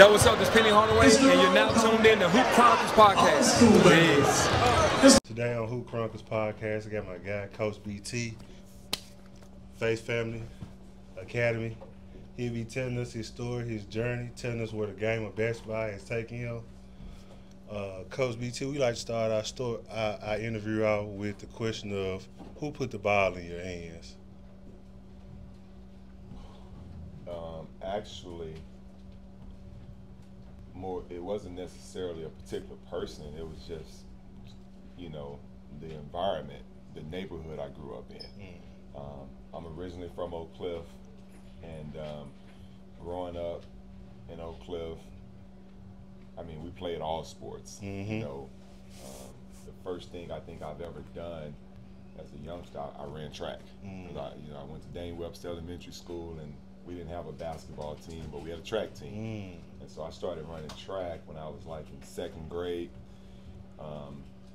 Yo, what's up? This is Penny Hardaway, and you're now tuned in to Hoop Chronicles Podcast. Peace. Today on Hoop Chronicles Podcast, I got my guy, Coach BT, Faith Family Academy. He'll be telling us his story, his journey, telling us where the game of basketball has taken him. Coach BT, we like to start our interview out with the question of who put the ball in your hands? Actually, it wasn't necessarily a particular person. It was just, the environment, the neighborhood I grew up in. I'm originally from Oak Cliff, and growing up in Oak Cliff, we played all sports. The first thing I think I've ever done as a youngster, I ran track. I went to Dane Webster Elementary School, and we didn't have a basketball team, but we had a track team. And so I started running track when I was like in second grade.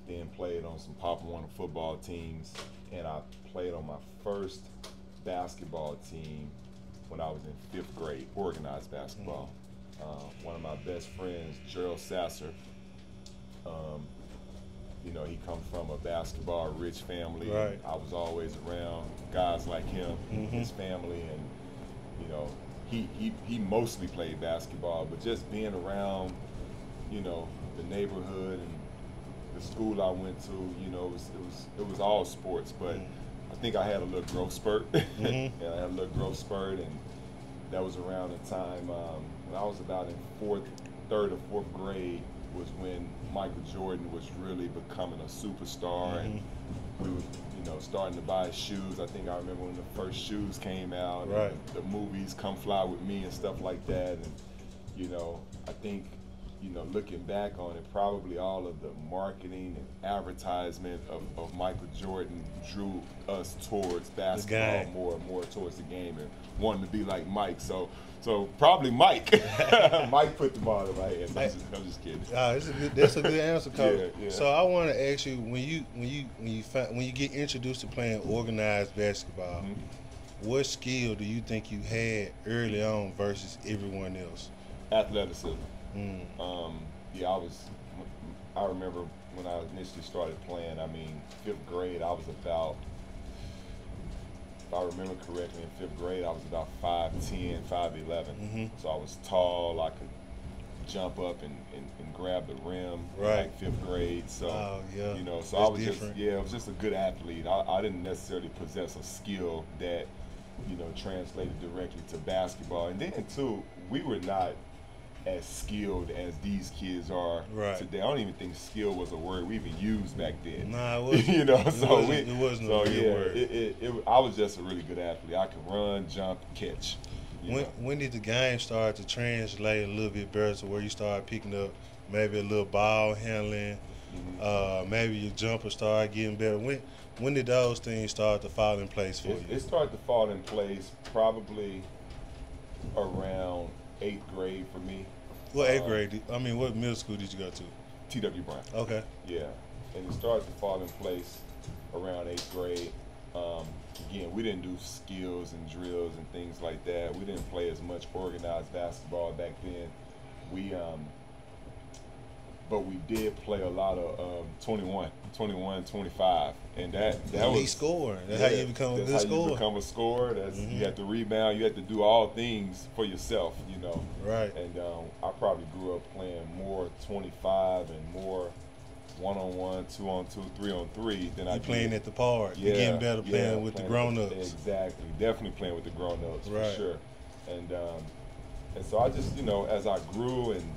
Then played on some Pop Warner football teams, and I played on my first basketball team when I was in 5th grade, organized basketball. One of my best friends, Gerald Sasser, he comes from a basketball-rich family. Right. I was always around guys like him, his family, and he mostly played basketball, but just being around, the neighborhood and the school I went to, it was all sports. But I think I had a little growth spurt, and that was around the time when I was about in 3rd or 4th grade was when Michael Jordan was really becoming a superstar, and we were, starting to buy shoes. I think I remember when the first shoes came out, right, and the movies Come Fly With Me and stuff like that. And, I think, looking back on it, probably all of the marketing and advertisement of Michael Jordan drew us towards basketball more and more towards the game and wanting to be like Mike. So probably Mike. Mike put the ball in my hands. I'm just kidding. That's a good answer, Coach. Yeah. So I want to ask you, when you get introduced to playing organized basketball, what skill do you think you had early on versus everyone else? Athleticism. I remember when I initially started playing, 5th grade, I was about, if I remember correctly, in 5th grade, I was about 5'10", 5'11". So I was tall. I could jump up and grab the rim, right, like 5th grade. So, so that's I was different. I was just a good athlete. I didn't necessarily possess a skill that, translated directly to basketball. And then, too, we were not as skilled as these kids are today. I don't even think skill was a word we even used back then. Nah, it wasn't. It wasn't a real word. I was just a really good athlete. I could run, jump, catch. When did the game start to translate a little bit better to where you started picking up maybe a little ball handling, maybe your jumper started getting better? When did those things start to fall in place for you? It started to fall in place probably around 8th grade for me. What 8th grade? What middle school did you go to? T.W. Brown. Okay. Yeah, and it started to fall in place around 8th grade. Again, we didn't do skills and drills and things like that. We didn't play as much organized basketball back then. But we did play a lot of 21, 25, and that was elite scorer. That's how you become a good scorer. You become a scorer. You have to rebound. You have to do all things for yourself, Right. And I probably grew up playing more 25 and more 1-on-1, 2-on-2, 3-on-3 than I did. Playing at the park. You're getting better playing with the grown-ups. Exactly. Definitely playing with the grown-ups, right, for sure. And so I just, as I grew and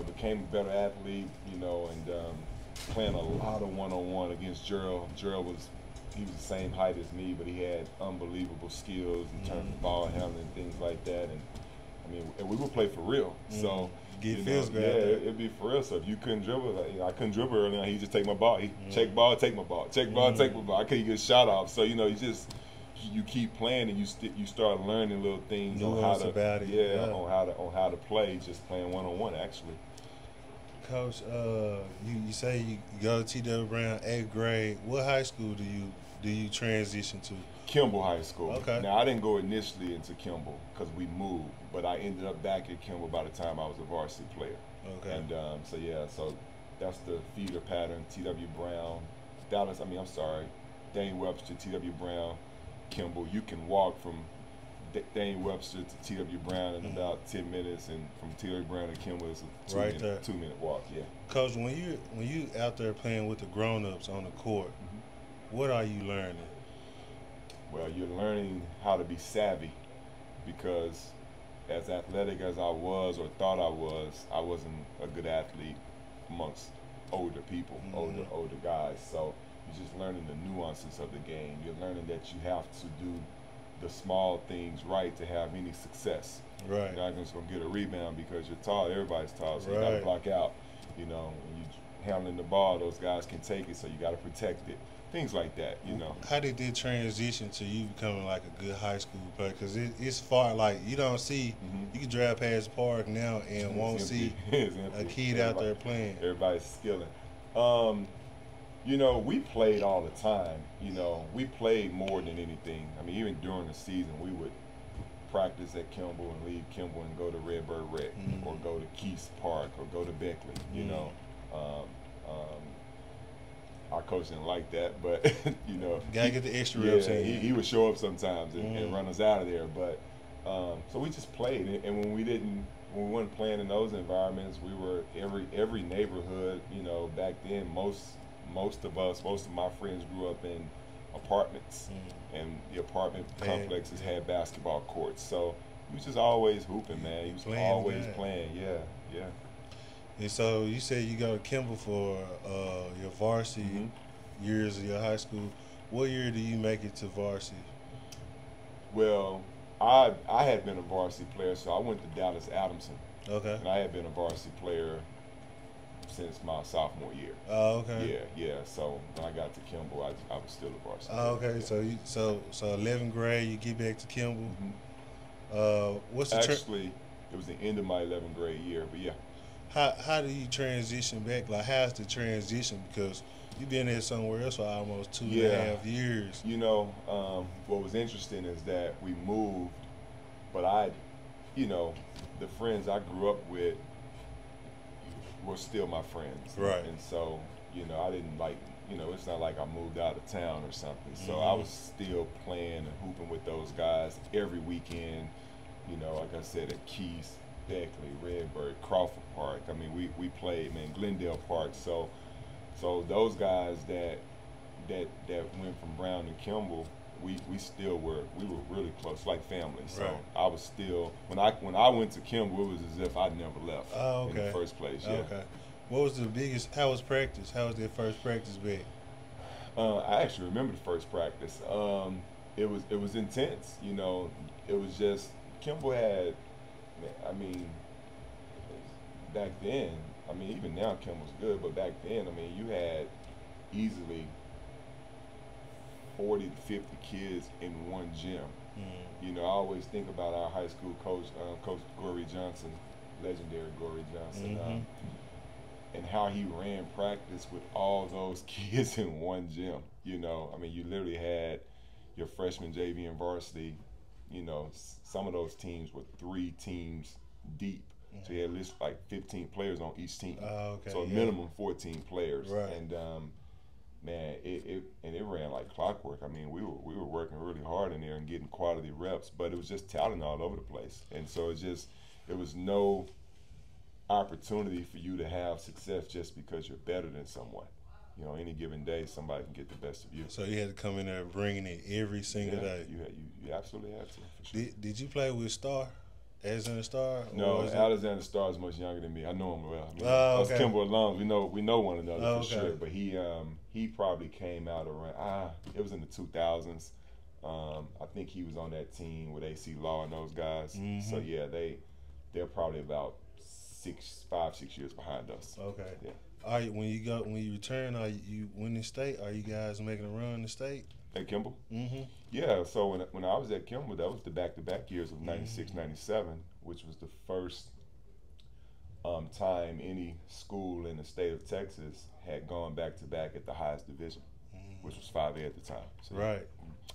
became a better athlete, and playing a lot of 1-on-1 against Gerald. Gerald was the same height as me, but he had unbelievable skills in terms of ball handling and things like that. And we would play for real. So it'd be for real. So if you couldn't dribble, I couldn't dribble early on. He'd just take my ball. He'd check ball, take my ball, check ball, take my ball. I couldn't get a shot off. So you keep playing and you start learning little things on how to play, just playing 1-on-1 actually. Coach, you say you go to T.W. Brown 8th grade. What high school do you transition to? Kimball High School. Okay. Now, I didn't go initially into Kimball because we moved, but I ended up back at Kimball by the time I was a varsity player. Okay. And so that's the feeder pattern. T.W. Brown, Dane Webster, T.W. Brown, Kimball. You can walk from Dane Webster to T.W. Brown in about 10 minutes, and from T.W. Brown to Kimball is a 2-minute walk. Yeah. Coach, when you out there playing with the grown-ups on the court, what are you learning? Well, you're learning how to be savvy, because as athletic as I was or thought I wasn't a good athlete amongst older people, older guys. So you're just learning the nuances of the game. You're learning that you have to do the small things right to have any success. Right. You're not just going to get a rebound because you're tall. Everybody's tall, so you got to block out. You know, when you're handling the ball, those guys can take it, so you got to protect it. Things like that, you know. How did it transition to you becoming like a good high school player? Because it's far, like, you don't see, you can drive past the park now and won't see a kid out there playing. Everybody's skilling. You know, we played all the time. You know, we played more than anything. I mean, even during the season, we would practice at Kimball and leave Kimball and go to Redbird Rec or go to Keith's Park or go to Beckley, you know. Our coach didn't like that, but, you know. Gotta get the extra reps in. He would show up sometimes and run us out of there. But so we just played. And when we weren't playing in those environments, we were every neighborhood, you know, back then, most of my friends grew up in apartments, and the apartment complexes had basketball courts. So he was just always hooping, man. He was always playing. Yeah. And so you said you go to Kimball for your varsity years of your high school. What year do you make it to varsity? Well, I had been a varsity player, so I went to Dallas Adamson. Okay. And I had been a varsity player since my sophomore year. Oh, okay. Yeah. So when I got to Kimball, I was still a varsity player. Okay. So 11th grade, you get back to Kimball. Actually, it was the end of my 11th grade year, but yeah. How do you transition back? Like, how's the transition? Because you've been there somewhere else for almost 2.5 years. You know, what was interesting is that we moved, but the friends I grew up with were still my friends. Right. And so, you know, I didn't it's not like I moved out of town or something. So I was still playing and hooping with those guys every weekend, you know, like I said, at Keith's, Beckley, Redbird, Crawford Park. I mean, we played, man, Glendale Park. So those guys that went from Brown to Kimball, we were really close, like family. So right. I was still, when I went to Kimball, it was as if I'd never left in the first place. Yeah. Okay. What was the biggest? How was practice? How was their first practice back? I actually remember the first practice. It was intense. You know, it was just Kimball had. I mean, back then, I mean, even now Kimball's good, but back then, I mean, you had easily 40 to 50 kids in one gym. You know, I always think about our high school coach, Coach Gorey Johnson, legendary Gorey Johnson, and how he ran practice with all those kids in one gym. You know, I mean, you literally had your freshman JV and varsity. You know, some of those teams were 3 teams deep. So you had at least like 15 players on each team. So a minimum 14 players. Right. And man, it ran like clockwork. I mean, we were working really hard in there and getting quality reps, but it was just talent all over the place. And so it was no opportunity for you to have success just because you're better than someone. You know, any given day, somebody can get the best of you. So you had to come in there bringing it every single day. You absolutely had to. For sure. Did you play with Star? Alexander Star? No, Alexander Star is much younger than me. I know him well. I mean, us Kimball alums, we know one another for sure. But he probably came out around it was in the 2000s. I think he was on that team with AC Law and those guys. So yeah, they're probably about 5-6 years behind us. Okay. Yeah. All right, when you return, are you winning state? Are you guys making a run to state? At Kimball? Yeah, so when I was at Kimball, that was the back-to-back years of 96, 97, which was the first time any school in the state of Texas had gone back-to-back at the highest division, which was 5A at the time. So, right.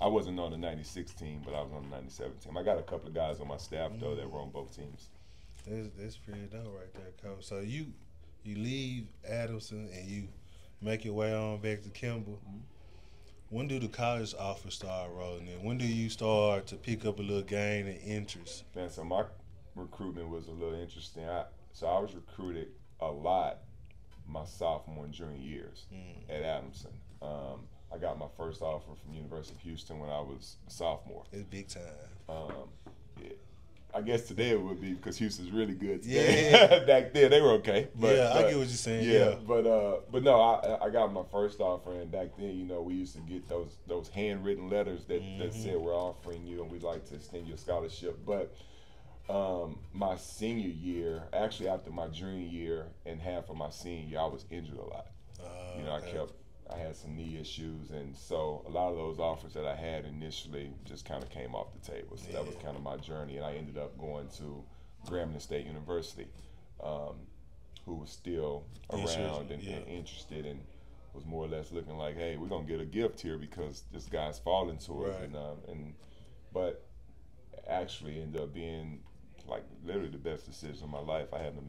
I wasn't on the 96 team, but I was on the 97 team. I got a couple of guys on my staff, though, that were on both teams. That's pretty dope right there, Coach. So you leave Adamson and you make your way on back to Kimball. Mm-hmm. When do the college offers start rolling in? When do you start to pick up a little gain in interest? Man, so my recruitment was a little interesting. I was recruited a lot my sophomore and junior years at Adamson. I got my first offer from University of Houston when I was a sophomore. It's big time. Yeah. I guess today it would be because Houston's really good today. Yeah. Back then they were okay. But, I get what you're saying. Yeah. But no, I got my first offer, and back then, you know, we used to get those handwritten letters that said we're offering you and we'd like to extend your scholarship. But my senior year, actually after my junior year and half of my senior year, I was injured a lot. You know, okay. I had some knee issues, and so a lot of those offers that I had initially just kind of came off the table. So that was kind of my journey, and I ended up going to Grambling State University, who was still around and interested, and was more or less looking like, hey, we're gonna get a gift here because this guy's falling to us, but actually ended up being like literally the best decision of my life. I had an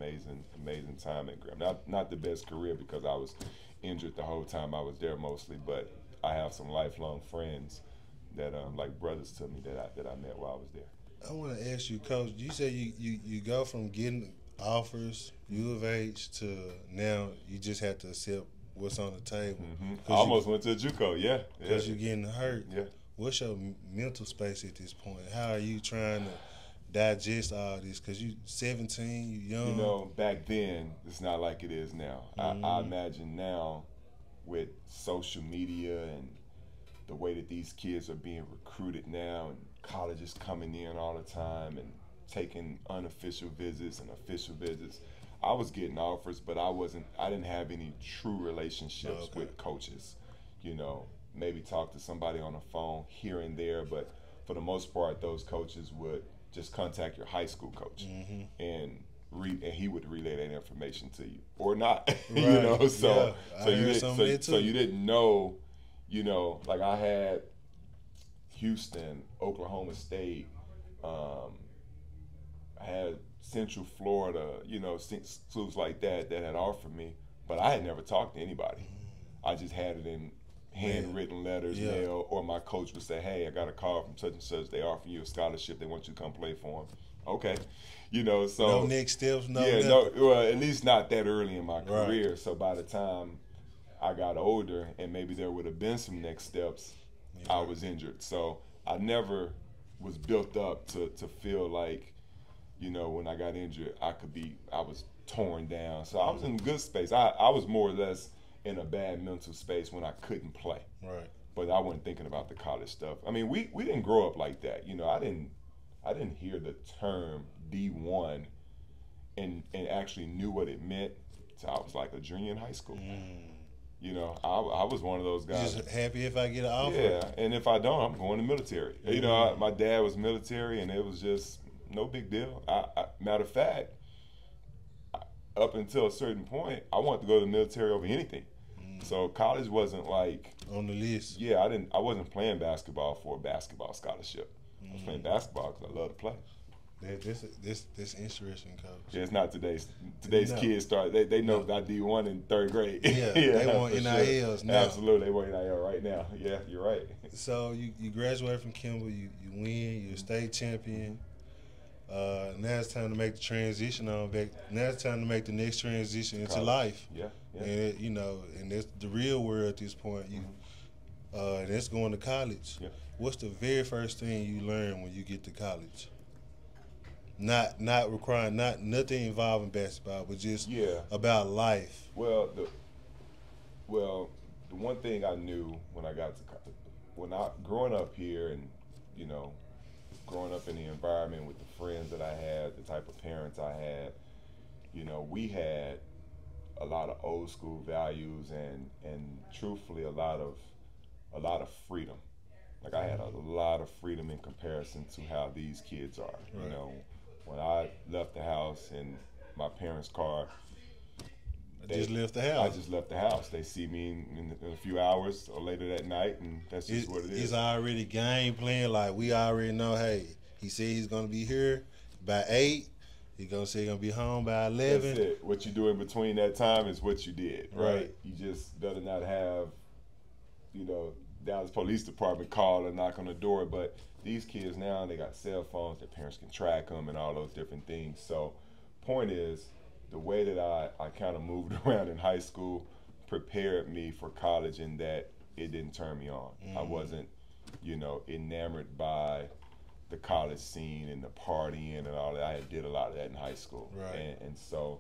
amazing time at Graham. Not the best career because I was injured the whole time I was there mostly, but I have some lifelong friends that like brothers to me that I met while I was there. I want to ask you, Coach. You say you go from getting offers U of H to now you just have to accept what's on the table. I almost went to JUCO, because you're getting hurt. Yeah. What's your mental space at this point? How are you trying to digest all this? Because you 17, you young. You know, back then it's not like it is now. I imagine now with social media and the way that these kids are being recruited now, and colleges coming in all the time and taking unofficial visits and official visits. I was getting offers, but I didn't have any true relationships with coaches. You know, maybe talk to somebody on the phone here and there, but for the most part, those coaches would just contact your high school coach and he would relay that information to you or not. You know, so you didn't know, you know, like I had Houston, Oklahoma State, I had Central Florida, you know, schools like that had offered me, but I had never talked to anybody. I just had it in handwritten letters, mail, or my coach would say, hey, I got a call from such and such, they offer you a scholarship, they want you to come play for them. Okay. You know, so no next steps, well, at least not that early in my career. So by the time I got older and maybe there would have been some next steps, I was injured. So I never was built up to feel like, you know, when I got injured, I was torn down. So I was in a good space. I was more or less in a bad mental space when I couldn't play. Right. But I wasn't thinking about the college stuff. I mean, we didn't grow up like that. You know, I didn't hear the term D1 and actually knew what it meant till I was like a junior in high school. You know, I was one of those guys. Just happy if I get an offer. Yeah, and if I don't, I'm going to military. You know, my dad was military, and it was just no big deal. Matter of fact, up until a certain point, I wanted to go to the military over anything. So college wasn't like on the list. Yeah, I wasn't playing basketball for a basketball scholarship. I was playing basketball because I love to play. This interesting, Coach. Yeah, it's not today's kids start. They know about D1 in third grade. Yeah, they want NILs now. Absolutely, they want NIL right now. Yeah, you're right. So you graduate from Kimball, you win, you're a state champion. Now it's time to make the transition on back. Now it's time to make the next transition into life. Yeah. And you know, and that's the real world at this point. And that's going to college. Yeah. What's the very first thing you learn when you get to college? Not requiring nothing involving basketball, but just about life. Well, the one thing I knew when I got to growing up here, and you know, growing up in the environment with the friends that I had, the type of parents I had, you know, we had a lot of old school values and truthfully a lot of freedom. Like I had a lot of freedom in comparison to how these kids are. Right. You know, when I left the house in my parents' car, Just left the house. I just left the house. They see me in a few hours or later that night, and that's just what it is. It's already game plan. Like, we already know, hey, he said he's going to be here by 8. He's going to say he's going to be home by 11. That's it. What you do in between that time is what you did, right? Right. You just better not have, Dallas Police Department call and knock on the door. But these kids now, they got cell phones. Their parents can track them and all those different things. So point is, the way that I kind of moved around in high school prepared me for college in that it didn't turn me on. I wasn't, enamored by the college scene and the partying and all that. I did a lot of that in high school. Right. And so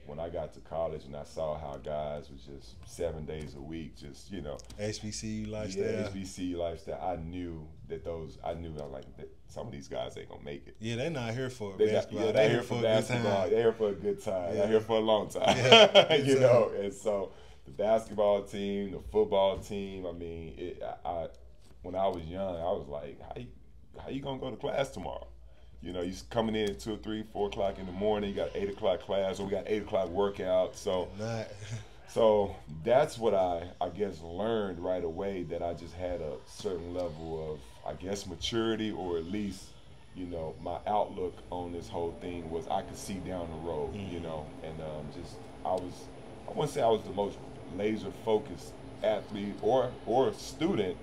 when I got to college and I saw how guys was just 7 days a week, just, HBCU lifestyle. Yeah, HBCU lifestyle. I knew I was like, that some of these guys ain't going to make it. Yeah, they're not here for They're basketball. here for basketball. They're here for a good time. Yeah. They're here for a long time. Yeah, And so the basketball team, the football team, I mean, when I was young, I was like, how you going to go to class tomorrow? You coming in at 2, 3, 4 o'clock in the morning. You got 8 o'clock class, or we got 8 o'clock workout. So that's what I guess learned right away, that I just had a certain level of, I guess, maturity, or at least, my outlook on this whole thing was I could see down the road, and I wouldn't say I was the most laser focused athlete or student,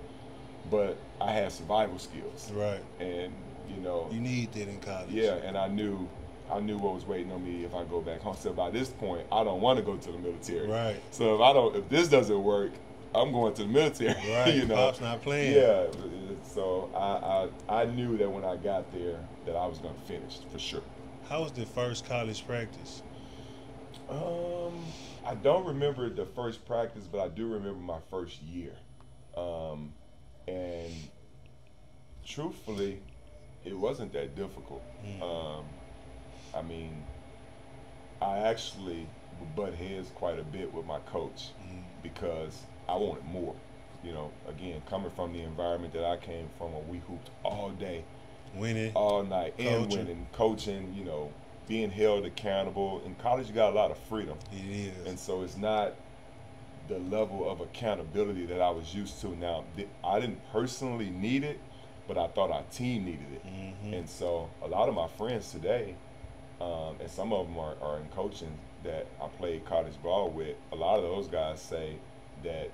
but I had survival skills. Right. And you need that in college. Yeah, and I knew what was waiting on me if I go back home. So by this point, I don't want to go to the military. Right. So if this doesn't work, I'm going to the military. Right. Pop's not playing. Yeah. So I knew that when I got there that I was going to finish for sure. How was the first college practice? I don't remember the first practice, but I do remember my first year. And truthfully, it wasn't that difficult. I mean, I actually would butt heads quite a bit with my coach because I wanted more. Again, coming from the environment that I came from, where we hooped all day, winning, all night, and winning, coaching, being held accountable. In college, you got a lot of freedom. It is. And so it's not the level of accountability that I was used to. Now, I didn't personally need it, but I thought our team needed it. And so a lot of my friends today, and some of them are in coaching that I played college ball with, a lot of those guys say that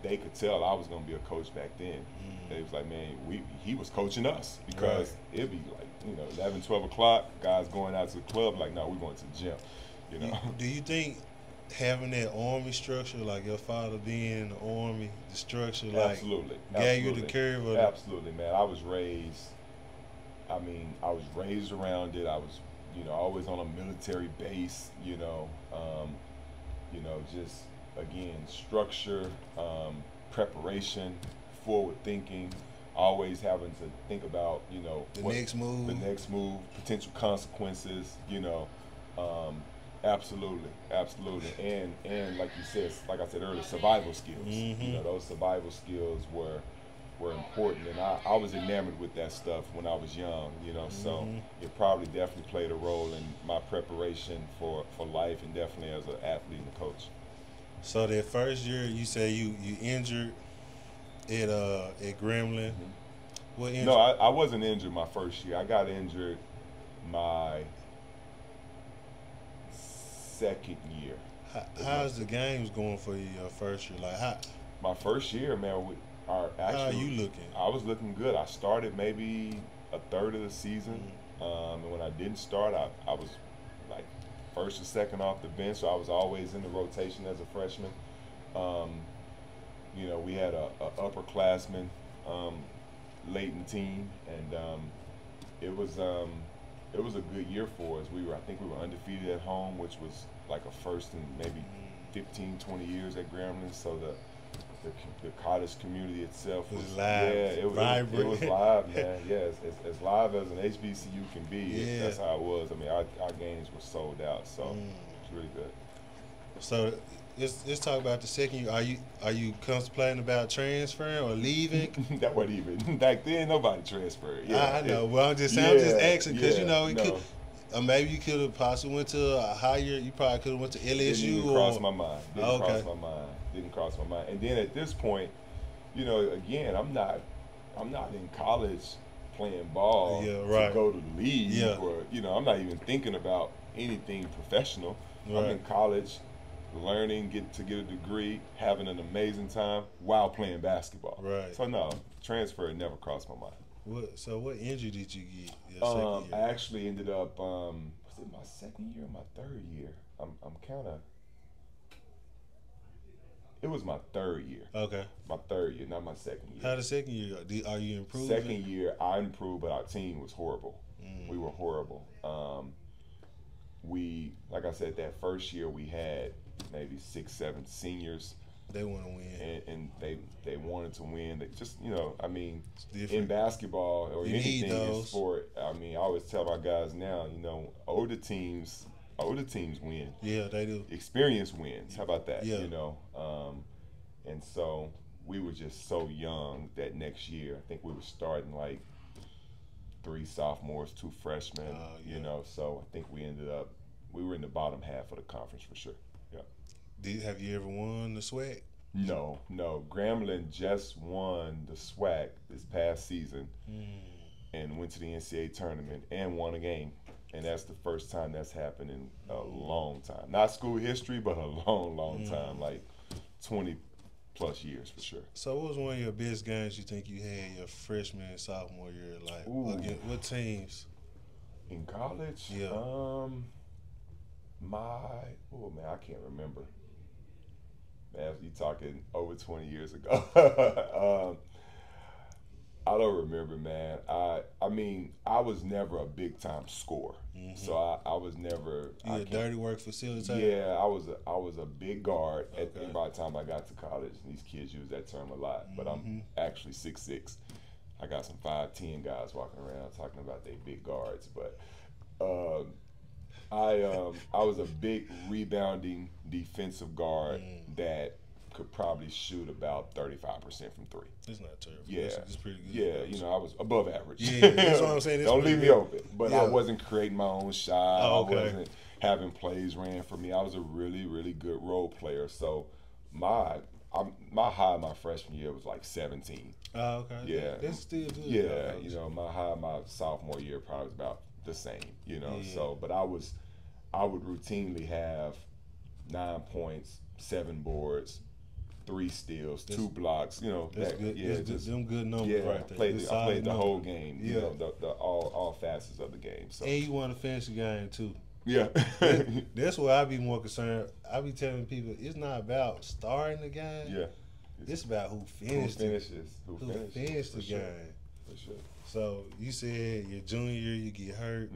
they could tell I was going to be a coach back then. They was like, man, he was coaching us, because it'd be like, 11, 12 o'clock, guys going out to the club, like, no, we're going to the gym, Do you think having that Army structure, like your father being in the Army, the structure, like, gave you the curve? Absolutely, man. I was raised around it. I was, always on a military base, just, again, structure, preparation, forward thinking, always having to think about, the next move, potential consequences, absolutely. And like you said, like I said earlier, survival skills. Those survival skills were important, and I was enamored with that stuff when I was young, so it probably definitely played a role in my preparation for life, and definitely as an athlete and coach. So that first year, you say you injured at Gremlin. What injury? No, I wasn't injured my first year. I got injured my second year. How's the games going for you your first year? Like, how? My first year, man, how are you looking? I was looking good. I started maybe a third of the season, and when I didn't start, I was like first or second off the bench, so I was always in the rotation as a freshman. We had a upperclassman Leighton team, and it was a good year for us. I think we were undefeated at home, which was like a first in maybe 15, 20 years at Grambling. So the college community itself was live. Yeah, it was live, man. Yeah, as live as an HBCU can be. Yeah. That's how it was. I mean, our games were sold out, so it's really good. So let's talk about the second year. Are you contemplating about transferring or leaving? That wasn't even back then. Nobody transferred. Yeah, I know. Well, I'm just asking because maybe you could have possibly went to a higher. You probably could have went to LSU. Didn't even or cross my mind. Didn't okay. cross my mind. Didn't cross my mind. And then at this point, you know, again, I'm not in college playing ball to go to the league, or you know, I'm not even thinking about anything professional. I'm in college, learning, get a degree, having an amazing time while playing basketball. Right. So no, transfer never crossed my mind. What injury did you get? I actually ended up. Was it my second year or my third year? I'm kind of. It was my third year. Okay. My third year, not my second year. How the second year go? Are you improved? Second year, I improved, but our team was horrible. We were horrible. Like I said, that first year we had maybe 6, 7 seniors. They want to win. And they wanted to win. They just, you know, I mean, in basketball or anything in sport, I mean, I always tell my guys now, you know, older teams win. Yeah, they do. Experience wins. How about that? Yeah. You know, and so we were just so young that next year. I think we were starting like 3 sophomores, 2 freshmen. You know, so I think we were in the bottom half of the conference for sure. Yeah. Have you ever won the SWAC? No. Grambling just won the SWAC this past season and went to the NCAA tournament and won a game. And that's the first time that's happened in a long time. Not school history, but a long time, like 20 plus years for sure. So what was one of your best games you think you had your freshman and sophomore year? Like, what teams? In college? Yeah. I can't remember. Man, you talking over 20 years ago. I don't remember, man. I mean, I was never a big time scorer, so I was never. You a dirty work facilitator? Yeah, I was a big guard. And by the time I got to college, these kids use that term a lot, but I'm actually 6'6". I got some 5'10" guys walking around talking about they big guards, but I was a big rebounding defensive guard that could probably shoot about 35% from 3. It's not terrible. Yeah, it's pretty good. Yeah, you know, I was above average. Yeah, that's what I'm saying. Don't leave me open. But I wasn't creating my own shot. I wasn't having plays ran for me. I was a really, really good role player. So my high my freshman year was like 17. Oh, okay. Yeah, that's still good. Yeah, you know, my high my sophomore year probably was about the same. You know, so but I would routinely have 9 points, 7 boards, 3 steals, 2 blocks. You know, that's good. Yeah, just them good numbers right there. I played the whole game. You know, the all facets of the game. So. And you won a fantasy game too. Yeah. That's where I be more concerned. I be telling people it's not about starting the game. Yeah. It's about who finished the game. For sure. So you said your junior year you get hurt.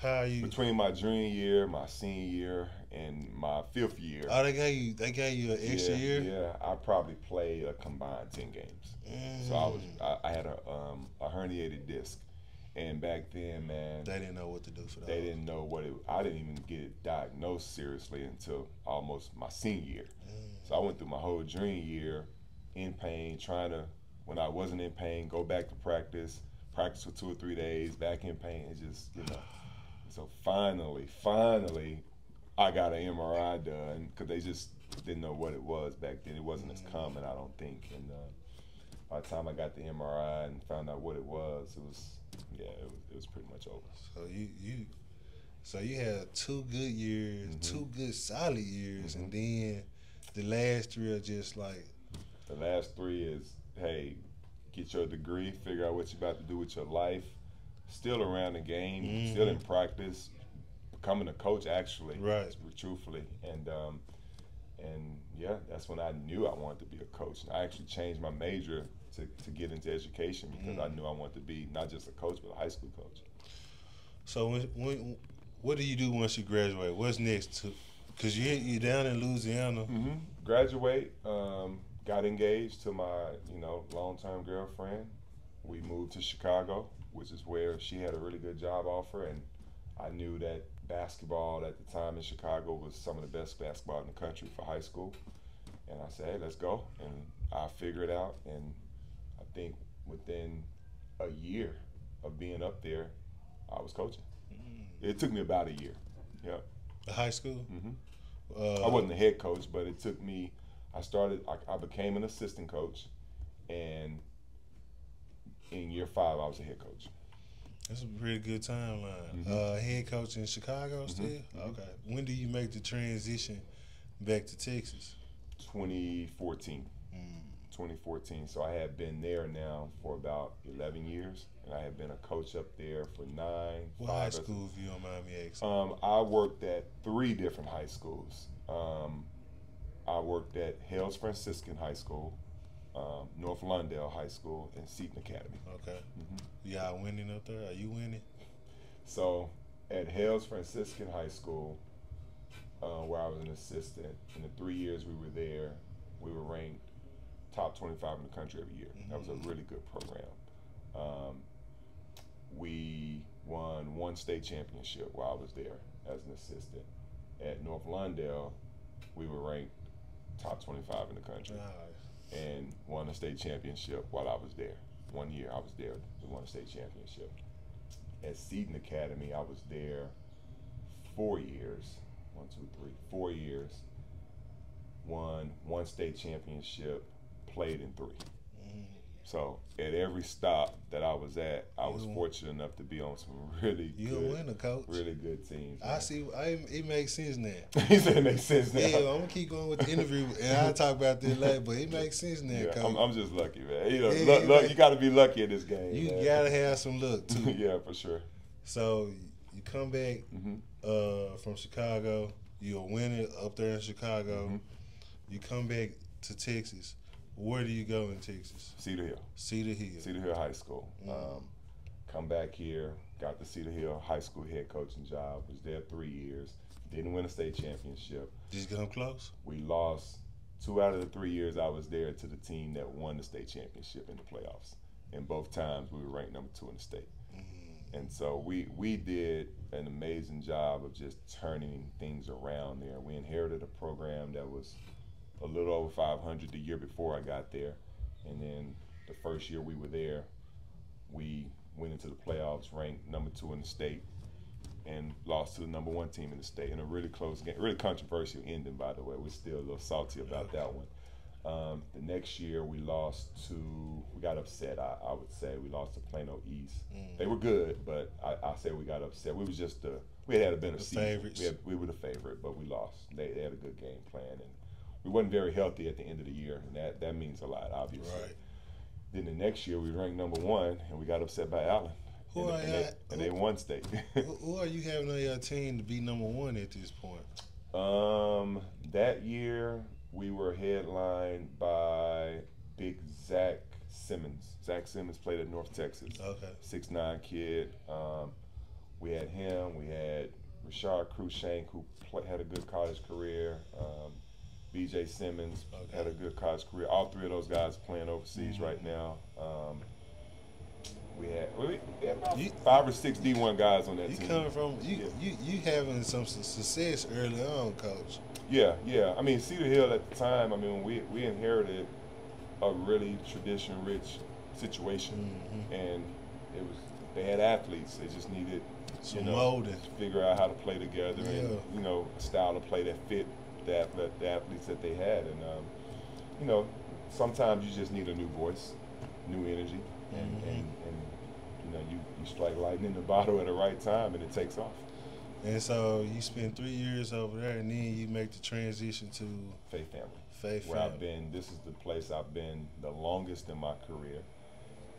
How are you? Between my junior year, my senior year, and my 5th year. Oh, they gave you an extra year? Yeah, I probably played a combined 10 games. So I had a herniated disc. And back then, man, they didn't know what to do for that. They didn't know I didn't even get it diagnosed seriously until almost my senior year. So I went through my whole junior year in pain, trying to, when I wasn't in pain, go back to practice for 2 or 3 days, back in pain. It's just, you know. So finally, I got an MRI done because they just didn't know what it was back then. It wasn't as common, I don't think. And by the time I got the MRI and found out what it was it was pretty much over. So you had 2 good years, 2 good solid years, and then the last 3 are just like. The last 3 is, hey, get your degree, figure out what you're about to do with your life. Still around the game, still in practice, becoming a coach actually, right? Truthfully, and yeah, that's when I knew I wanted to be a coach. And I actually changed my major to get into education because I knew I wanted to be not just a coach but a high school coach. So what do you do once you graduate? What's next? Because you're down in Louisiana. Graduate, got engaged to my long-term girlfriend. We moved to Chicago, which is where she had a really good job offer, and I knew that basketball at the time in Chicago was some of the best basketball in the country for high school. And I said, hey, let's go. And I figured it out, and I think within a year of being up there, I was coaching. It took me about a year. Yeah. The high school? Mm-hmm. I wasn't the head coach, but it took me. I became an assistant coach, and in year 5, I was a head coach. That's a pretty good timeline. Mm-hmm. Head coach in Chicago still? Mm-hmm. Okay. When do you make the transition back to Texas? 2014. 2014. So I had been there now for about 11 years, and I had been a coach up there for 9. What high school, if you don't mind me asking? I worked at 3 different high schools. I worked at Hales Franciscan High School, North Lawndale High School, and Seton Academy. Okay. Y'all winning up there? Are you winning? So at Hales Franciscan High School, where I was an assistant, in the 3 years we were there, we were ranked top 25 in the country every year. That was a really good program. We won 1 state championship while I was there as an assistant. At North Lawndale, we were ranked top 25 in the country and won a state championship while I was there. 1 year I was there, we won a state championship. At Seton Academy, I was there 4 years. 1, 2, 3, 4 years. Won 1 state championship, played in 3. So at every stop that I was at, I was fortunate enough to be on some really really good teams. Man. I see. It makes sense now. He said it makes sense now. Yeah, I'm gonna keep going with the interview, and I'll talk about that later. But it makes sense now, yeah, Coach. I'm just lucky, man. You know, luck, you got to be lucky in this game. You man. gotta have some luck too. Yeah, for sure. So you come back from Chicago. You're a winner up there in Chicago. You come back to Texas. Where do you go in Texas? Cedar Hill. Cedar Hill. Cedar Hill High School. Come back here, got the Cedar Hill High School head coaching job. Was there 3 years. Didn't win a state championship. Did you come close? We lost 2 out of the 3 years I was there to the team that won the state championship in the playoffs. And both times we were ranked number 2 in the state. And so we did an amazing job of just turning things around there. We inherited a program that was a little over 500 the year before I got there. And then the first year we were there, we went into the playoffs ranked number 2 in the state and lost to the number 1 team in the state in a really close game, really controversial ending, by the way. We're still a little salty about that one. The next year we got upset, I would say. We lost to Plano East. They were good, but I say we got upset. We had been a season. We were the favorite, but we lost. They had a good game plan, and we wasn't very healthy at the end of the year, and that means a lot, obviously. Right. Then the next year we ranked number 1, and we got upset by Allen. And they won state. Who are you having on your team to be number 1 at this point? That year we were headlined by big Zach Simmons. Zach Simmons played at North Texas. Okay. 6'9" kid. We had him. We had Rashard Cruikshank, who had a good college career. B.J. Simmons had a good college career. All 3 of those guys playing overseas right now. We had about 5 or 6 D1 guys on that team. You having some success early on, Coach. Yeah. I mean, Cedar Hill at the time, I mean, we inherited a really tradition-rich situation, and they had athletes. They just needed molding to figure out how to play together and a style of play that fit the athletes that they had. And sometimes you just need a new voice, new energy, and you strike lightning in the bottle at the right time, and it takes off. And so you spend 3 years over there, and then you make the transition to Faith Family. Where I've been. This is the place I've been the longest in my career,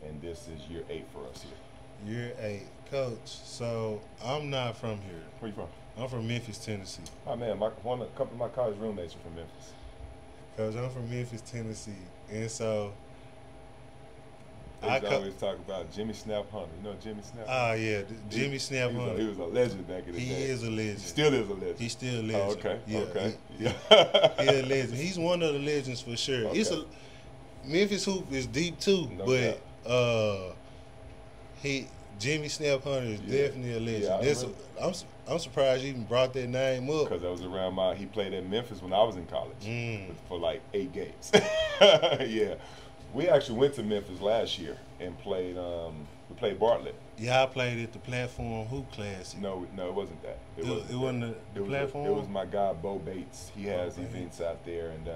and this is year 8 for us here. Year 8, Coach. So I'm not from here. Where you from? I'm from Memphis, Tennessee. Oh man, a couple of my college roommates are from Memphis. Coach, I'm from Memphis, Tennessee, and so I always talk about Jimmy Snap Hunter. You know Jimmy Snap? Yeah, Jimmy Snap Hunter. He was a legend back in the day. He is a legend. He still is a legend. He's still a legend. Oh, okay. Yeah, okay. He's a legend. He's one of the legends for sure. Okay. Memphis hoop is deep too, but Jimmy Snap Hunter is definitely a legend. Yeah, I'm surprised you even brought that name up. Because that was around he played at Memphis when I was in college for like 8 games. Yeah. We actually went to Memphis last year and played We played Bartlett. Yeah, I played at the Platform Hoop Classic. No, it wasn't that. It wasn't the Platform? It was my guy, Bo Bates. He has Okay. events out there, and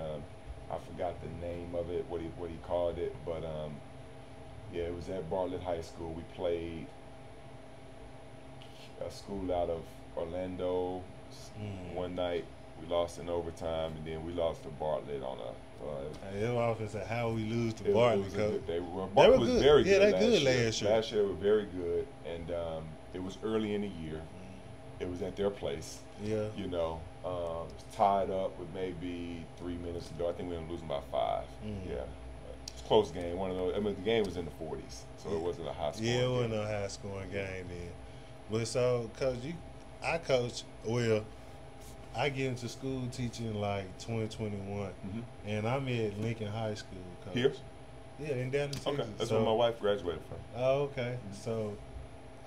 I forgot the name of it, what he called it, but yeah, it was at Bartlett High School. We played a school out of Orlando one night. We lost in overtime, and then we lost to Bartlett on a. It often say how we lose to Bartlett. Bartlett was good. very good. Yeah, they last good year. last year. Last year they were very good, and it was early in the year. It was at their place. Yeah. You know, it was tied up with maybe 3 minutes to go. I think we ended up losing by 5. Yeah. It's a close game. One of those. I mean, the game was in the 40s, so it wasn't a high scoring game. Yeah, it wasn't a high scoring game then. But so, Coach, I coach, well, I get into school teaching like 2021, and I'm at Lincoln High School, Coach. Here? Yeah, in Dallas, Texas. Okay, that's where my wife graduated from. Oh, okay. So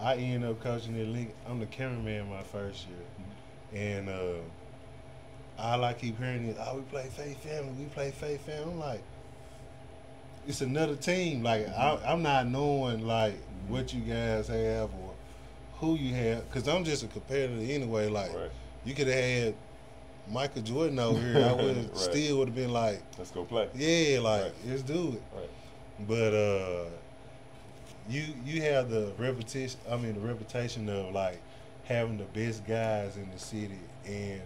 I ended up coaching at Lincoln. I'm the cameraman my first year, and all I keep hearing is, "Oh, we play Faith Family. We play Faith Family." I'm like, it's another team. Like I'm not knowing like what you guys have or who you have, because I'm just a competitor anyway. Like you could have had Michael Jordan over here, I would still would have been like, let's go play. Yeah, like let's do it. Right. But you have the reputation of like having the best guys in the city, and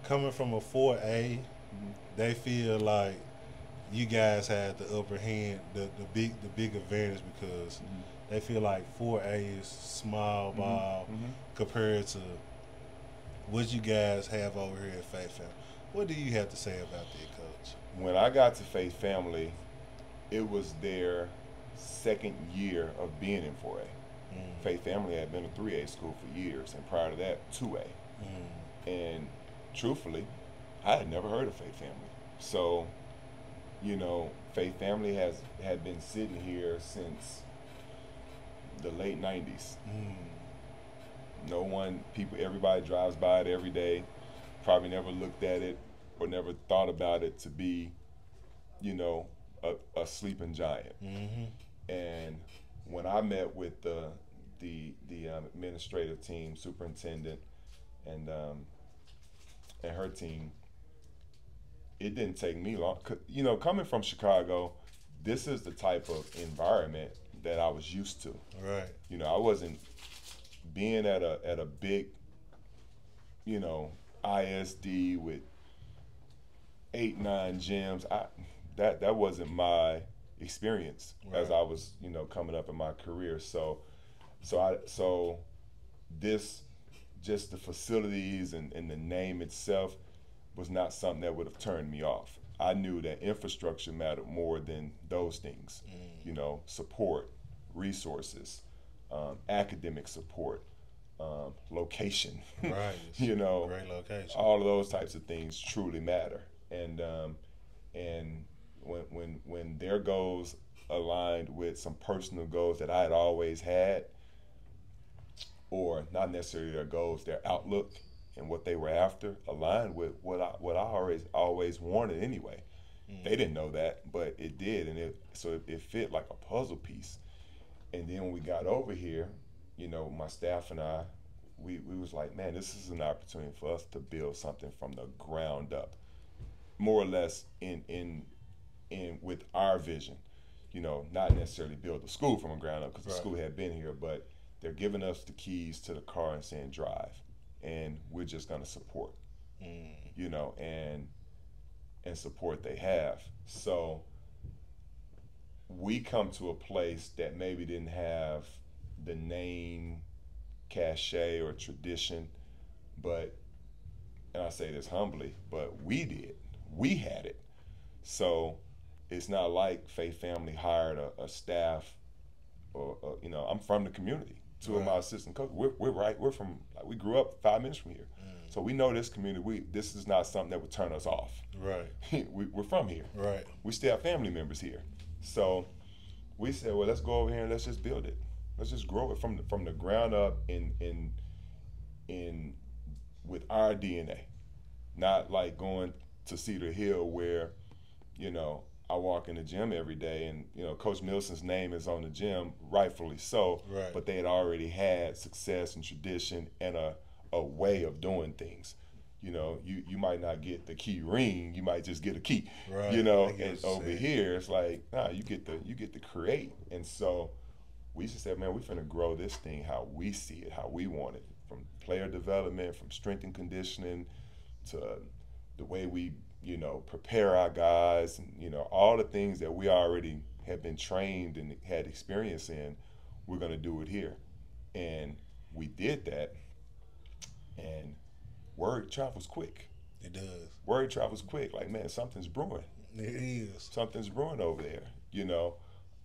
coming from a 4A, they feel like you guys had the upper hand, the big advantage, because they feel like 4A is small ball compared to what you guys have over here at Faith Family. What do you have to say about that, Coach? When I got to Faith Family, it was their second year of being in 4A. Faith Family had been a 3A school for years, and prior to that, 2A. And truthfully, I had never heard of Faith Family. So, you know, Faith Family had been sitting here since the late 90s. Everybody drives by it every day, probably never looked at it or never thought about it to be, you know, a sleeping giant. And when I met with the administrative team, superintendent, and her team, it didn't take me long. You know, coming from Chicago, this is the type of environment that I was used to. Right. You know, I wasn't being at a big, you know, ISD with 8, 9 gyms. That wasn't my experience as I was, you know, coming up in my career. So this, just the facilities and the name itself was not something that would have turned me off. I knew that infrastructure mattered more than those things. You know, support, resources, academic support, location. Right. You know, great location. All of those types of things truly matter. And when their goals aligned with some personal goals that I had always had, or not necessarily their goals, their outlook and what they were after aligned with what I always wanted anyway. They didn't know that, but it did, and it fit like a puzzle piece. And then when we got over here, you know, my staff and I, we was like, man, this is an opportunity for us to build something from the ground up, more or less in with our vision. You know, not necessarily build the school from the ground up, because the school had been here, but they're giving us the keys to the car and saying drive, and we're just gonna support. You know, and support they have. So we come to a place that maybe didn't have the name, cachet, or tradition, but, and I say this humbly, but we did. We had it. So it's not like Faith Family hired a staff, or you know, I'm from the community. 2 of my assistant coaches, we're from, like, we grew up 5 minutes from here. So we know this community. This is not something that would turn us off. Right. We're from here. Right. We still have family members here. So we said, well, let's go over here and let's just build it. Let's just grow it from the ground up in with our DNA. Not like going to Cedar Hill where, you know, I walk in the gym every day, and Coach Milson's name is on the gym, rightfully so. Right. But they had already had success and tradition and a way of doing things. You might not get the key ring, you might just get a key. Right. And over here, it's like, nah, you get to create. And so we just said, man, we're finna grow this thing how we see it, how we want it, from player development, from strength and conditioning, to the way we, prepare our guys, and all the things that we already have been trained and had experience in. We're gonna do it here, and we did that, and word travels quick. It does. Word travels quick. Like, man, something's brewing. It is. Something's brewing over there,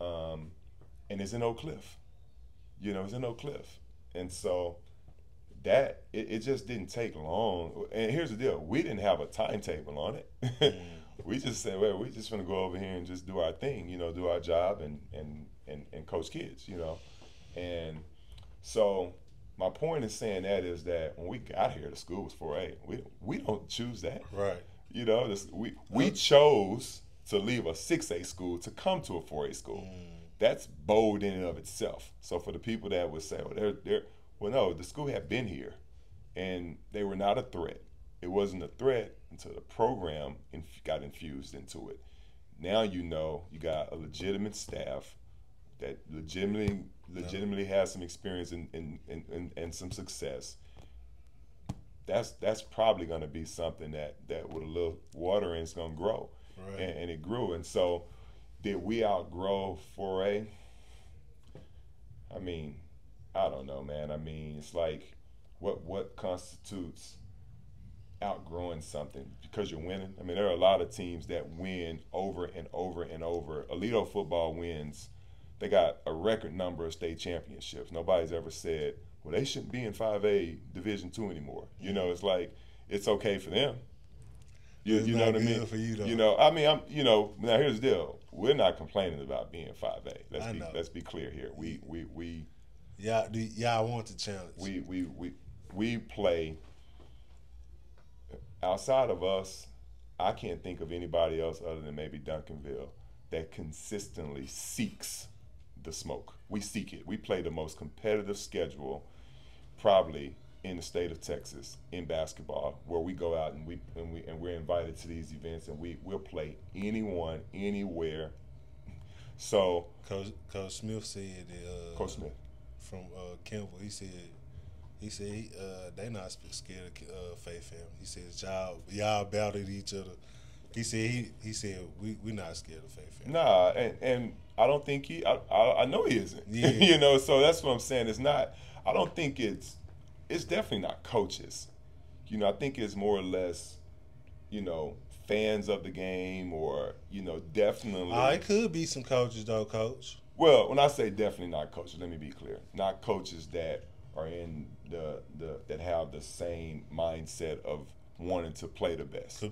and it's in Oak Cliff. It's in Oak Cliff. And so that, it just didn't take long. And here's the deal. We didn't have a timetable on it. We just said, well, we're just going to go over here and just do our thing, do our job and coach kids, And so my point in saying that is that when we got here, the school was 4A. We don't choose that. Right. We chose to leave a 6A school to come to a 4A school. That's bold in and of itself. So for the people that would say, no, the school had been here, and they were not a threat. It wasn't a threat until the program got infused into it. Now you got a legitimate staff that legitimately has some experience and some success. That's probably going to be something that with a little watering is going to grow. Right. And it grew. And so did we outgrow 4A? I mean, I don't know, man. I mean, it's like, what constitutes outgrowing something? Because you're winning. I mean, there are a lot of teams that win over and over and over. Alito football wins. They got a record number of state championships. Nobody's ever said, well, they shouldn't be in 5A Division II anymore. It's like, it's okay for them. You know what I mean? For you, though. Now here's the deal. We're not complaining about being 5A. Let's be clear here. Y'all want the challenge. We play. Outside of us, I can't think of anybody else other than maybe Duncanville that consistently seeks the smoke. We seek it. We play the most competitive schedule probably in the state of Texas in basketball, where we go out and we're invited to these events, and we'll play anyone, anywhere. So Coach Smith said Coach Smith from Kimball, he said they not scared of Faith Family. He says y'all battled each other. He said we not scared of Faith Family. Nah, and I don't think I know he isn't. Yeah. So that's what I'm saying. It's not. I don't think it's definitely not coaches. I think it's more or less, fans of the game, or definitely. It could be some coaches though, Coach. Well, when I say definitely not coaches, let me be clear. Not coaches that are in that have the same mindset of wanting to play the best.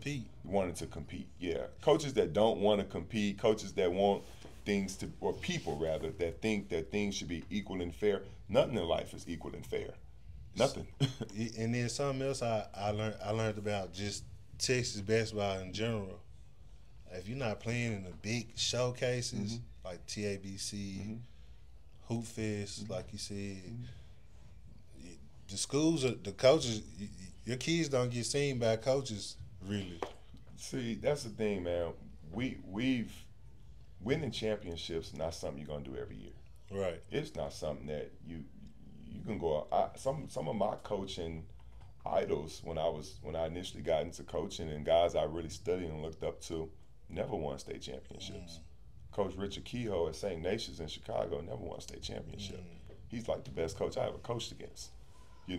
Wanting to compete, yeah. Coaches that don't want to compete, coaches that want things to, or people rather, that think that things should be equal and fair. Nothing in life is equal and fair. Nothing. And then something else I learned about just Texas basketball in general. If you're not playing in the big showcases like TABC, Hoop Fest, like you said, the schools, the coaches, your kids don't get seen by coaches really. See, that's the thing, man. We've winning championships is not something you're gonna do every year. Right. It's not something that you can go out. Some of my coaching idols when I initially got into coaching, and guys I really studied and looked up to, never won state championships. Coach Richard Kehoe at St. Ignatius in Chicago never won a state championship. He's like the best coach I ever coached against. We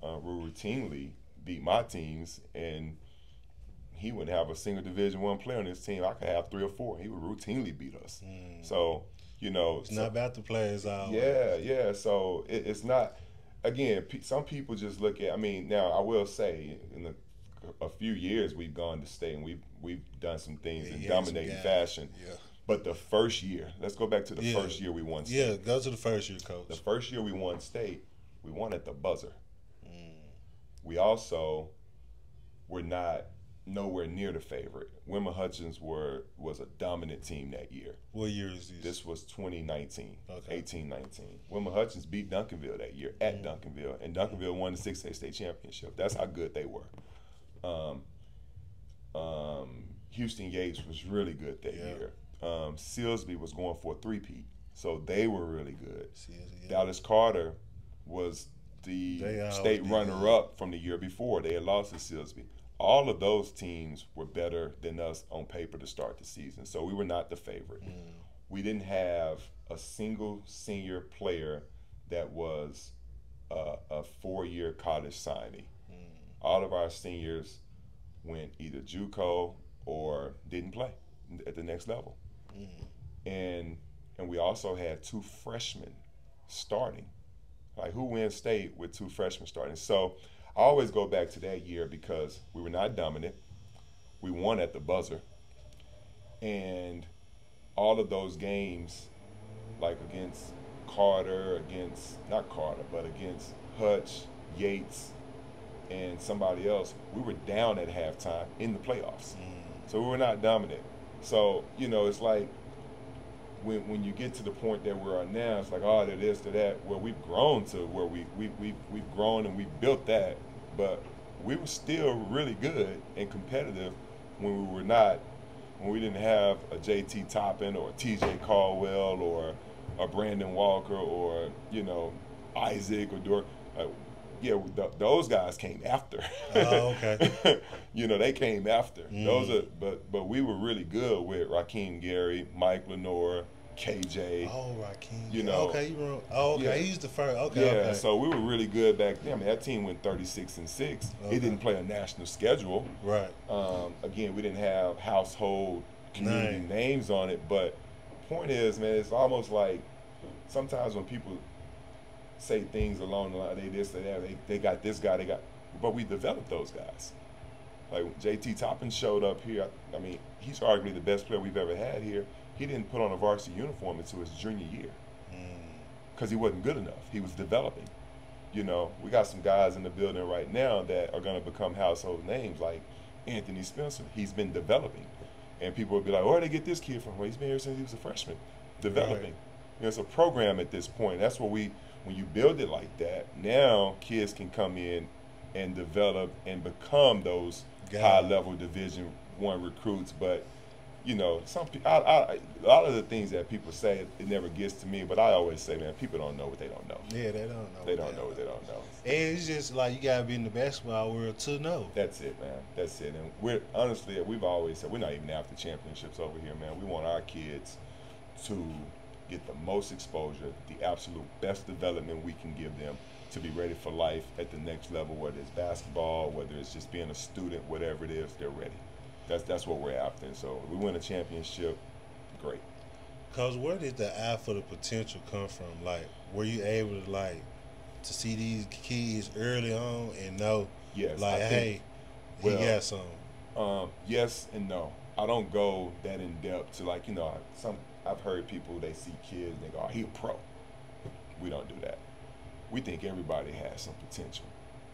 routinely beat my teams, and he wouldn't have a single Division I player on his team. I could have 3 or 4. He would routinely beat us. So, it's not about the players always. Yeah. So it's not. Again, some people just look at. I mean, now I will say, in a few years we've gone to state and we've done some things in dominating fashion. Yeah. But the first year, let's go back to the first year we won state. Yeah, go to the first year, Coach. The first year we won state, we won at the buzzer. We also were not nowhere near the favorite. Wilma Hutchins was a dominant team that year. What year is this? This was 2019, Okay. 18-19. Wilma Hutchins beat Duncanville that year at Duncanville, and Duncanville won the 6A state championship. That's how good they were. Houston Yates was really good that year. Silsby was going for a three-peat, so they were really good. Dallas Carter was the state runner-up from the year before. They had lost to Silsby. All of those teams were better than us on paper to start the season, so we were not the favorite. We didn't have a single senior player that was a four-year college signee. All of our seniors went either JUCO or didn't play at the next level. And we also had two freshmen starting. Like, who wins state with two freshmen starting? So I always go back to that year because we were not dominant. We won at the buzzer. And all of those games, like against Carter, not Carter, but against Hutch, Yates, and somebody else, we were down at halftime in the playoffs. So we were not dominant. So, you know, it's like when you get to the point that we're at now, it's like, oh, they're this, they're that. Well, we've grown to where we've grown and we've built that, but we were still really good and competitive when we didn't have a JT Toppin or a TJ Caldwell or a Brandon Walker or, you know, Isaac or Dor. Those guys came after. Oh, okay. You know, they came after. But we were really good with Rakeem Gary, Mike Lenore, KJ. Oh, Rakeem. You know. Okay, you were. Oh, okay. Yeah. He's the first. Okay. Yeah. Okay. So we were really good back then. I mean, that team went 36-6. Okay. It didn't play a national schedule. Right. Again, we didn't have household community names on it. But point is, man, it's almost like sometimes when people say things along the line, they this, they that, they got this guy, but we developed those guys. Like JT Toppin showed up here. I mean, he's arguably the best player we've ever had here. He didn't put on a varsity uniform until his junior year because he wasn't good enough. He was developing. You know, we got some guys in the building right now that are going to become household names, like Anthony Spencer. He's been developing, and people will be like, "Where did they get this kid from?" Well, he's been here since he was a freshman, developing. Right. You know, it's a program at this point. That's what when you build it like that, now kids can come in and develop and become those high-level Division I recruits. But, you know, a lot of the things that people say, it never gets to me. But I always say, man, people don't know what they don't know. Yeah, they don't know. They don't know what they don't know. And it's just like you got to be in the basketball world to know. That's it, man. That's it. And we've always said, we're not even after championships over here, man. We want our kids to get the most exposure, the absolute best development we can give them to be ready for life at the next level, whether it's basketball, whether it's just being a student, whatever it is, they're ready. That's what we're after. And so if we win a championship, great. Cause where did the eye for the potential come from? Like, were you able to see these kids early on and know, yes, like, hey, he got some? Yes and no. I don't go that in depth to, like, you know, I've heard people, they see kids and they go, oh, he a pro. We don't do that. We think everybody has some potential.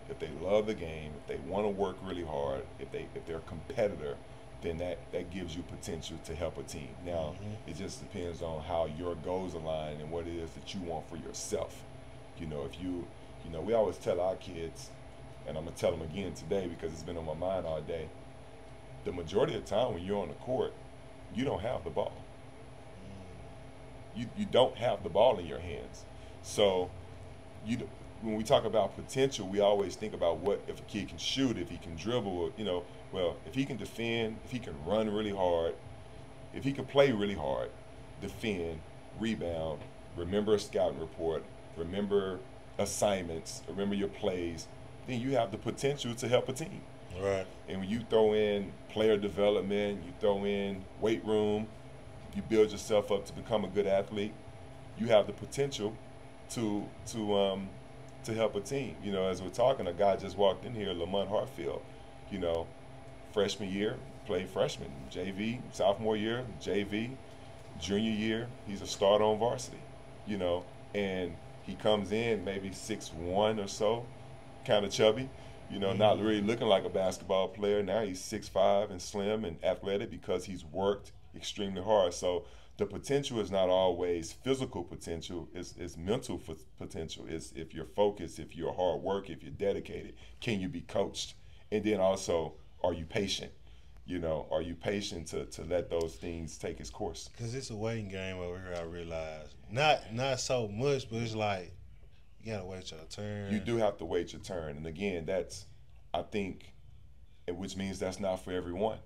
If they love the game, if they want to work really hard, if they're a competitor, then that gives you potential to help a team. Now, it just depends on how your goals align and what it is that you want for yourself. You know, we always tell our kids, and I'm going to tell them again today because it's been on my mind all day, the majority of the time when you're on the court, you don't have the ball. You don't have the ball in your hands. So when we talk about potential, we always think about what if a kid can shoot, if he can dribble, you know, well, if he can defend, if he can run really hard, if he can play really hard, defend, rebound, remember a scouting report, remember assignments, remember your plays, then you have the potential to help a team. Right. And when you throw in player development, you throw in weight room, you build yourself up to become a good athlete, you have the potential to help a team. You know, as we're talking, a guy just walked in here, Lamont Hartfield, you know, freshman year, played freshman, JV, sophomore year, JV, junior year, he's a starter on varsity, you know, and he comes in maybe 6'1" or so, kind of chubby, You know, not really looking like a basketball player. Now he's 6'5" and slim and athletic because he's worked extremely hard. So the potential is not always physical potential. It's mental potential. It's if you're focused, if you're hard work, if you're dedicated, can you be coached? And then also, are you patient? You know, are you patient to let those things take its course? Because it's a waiting game over here, I realize. Not so much, but it's like you got to wait your turn. You do have to wait your turn. And again, that's, I think, which means that's not for everyone.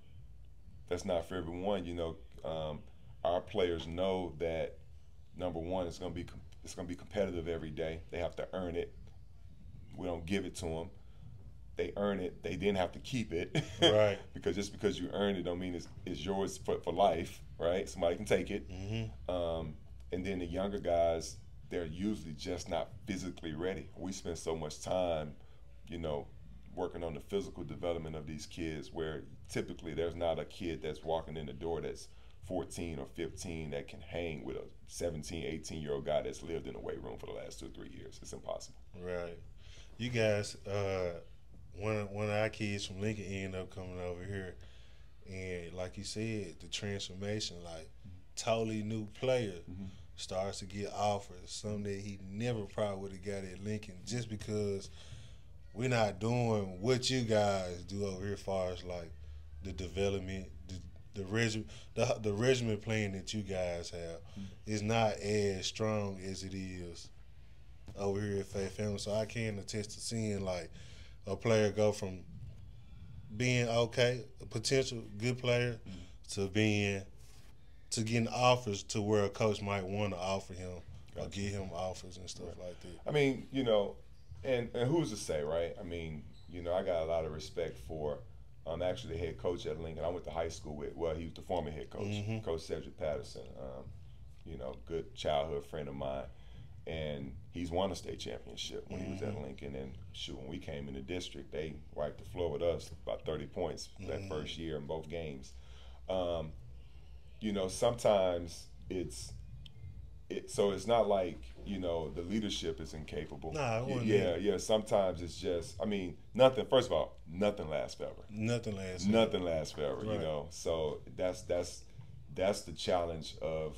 That's not for everyone. You know, our players know that, number one, it's going to be competitive every day. They have to earn it. We don't give it to them. They earn it. They then have to keep it. Right. Because just because you earn it don't mean it's yours for life, right? Somebody can take it. Mm-hmm. And then the younger guys, they're usually just not physically ready. We spend so much time, you know, working on the physical development of these kids where typically there's not a kid that's walking in the door that's 14 or 15 that can hang with a 17, 18-year-old guy that's lived in a weight room for the last 2 or 3 years. It's impossible. Right. You guys, one of our kids from Lincoln ended up coming over here, and like you said, the transformation, like totally new player, starts to get offers, something that he never probably would have got at Lincoln, just because we're not doing what you guys do over here as far as like the development, the regimen plan that you guys have is not as strong as it is over here at Faith Family. So I can attest to seeing like a player go from being okay, a potential good player, to getting offers to where a coach might want to offer him or give him offers and stuff like that. I mean, you know, and who's to say, right? I mean, you know, I got a lot of respect for actually the head coach at Lincoln. I went to high school with, well, he was the former head coach, Coach Cedric Patterson, you know, good childhood friend of mine. And he's won a state championship when he was at Lincoln. And shoot, when we came in the district, they wiped the floor with us, about 30 points that first year in both games. You know, sometimes so it's not like, you know, the leadership is incapable. Nah, yeah. Sometimes it's just, I mean, nothing. First of all, nothing lasts forever. Nothing lasts forever. Right. You know. So that's the challenge of,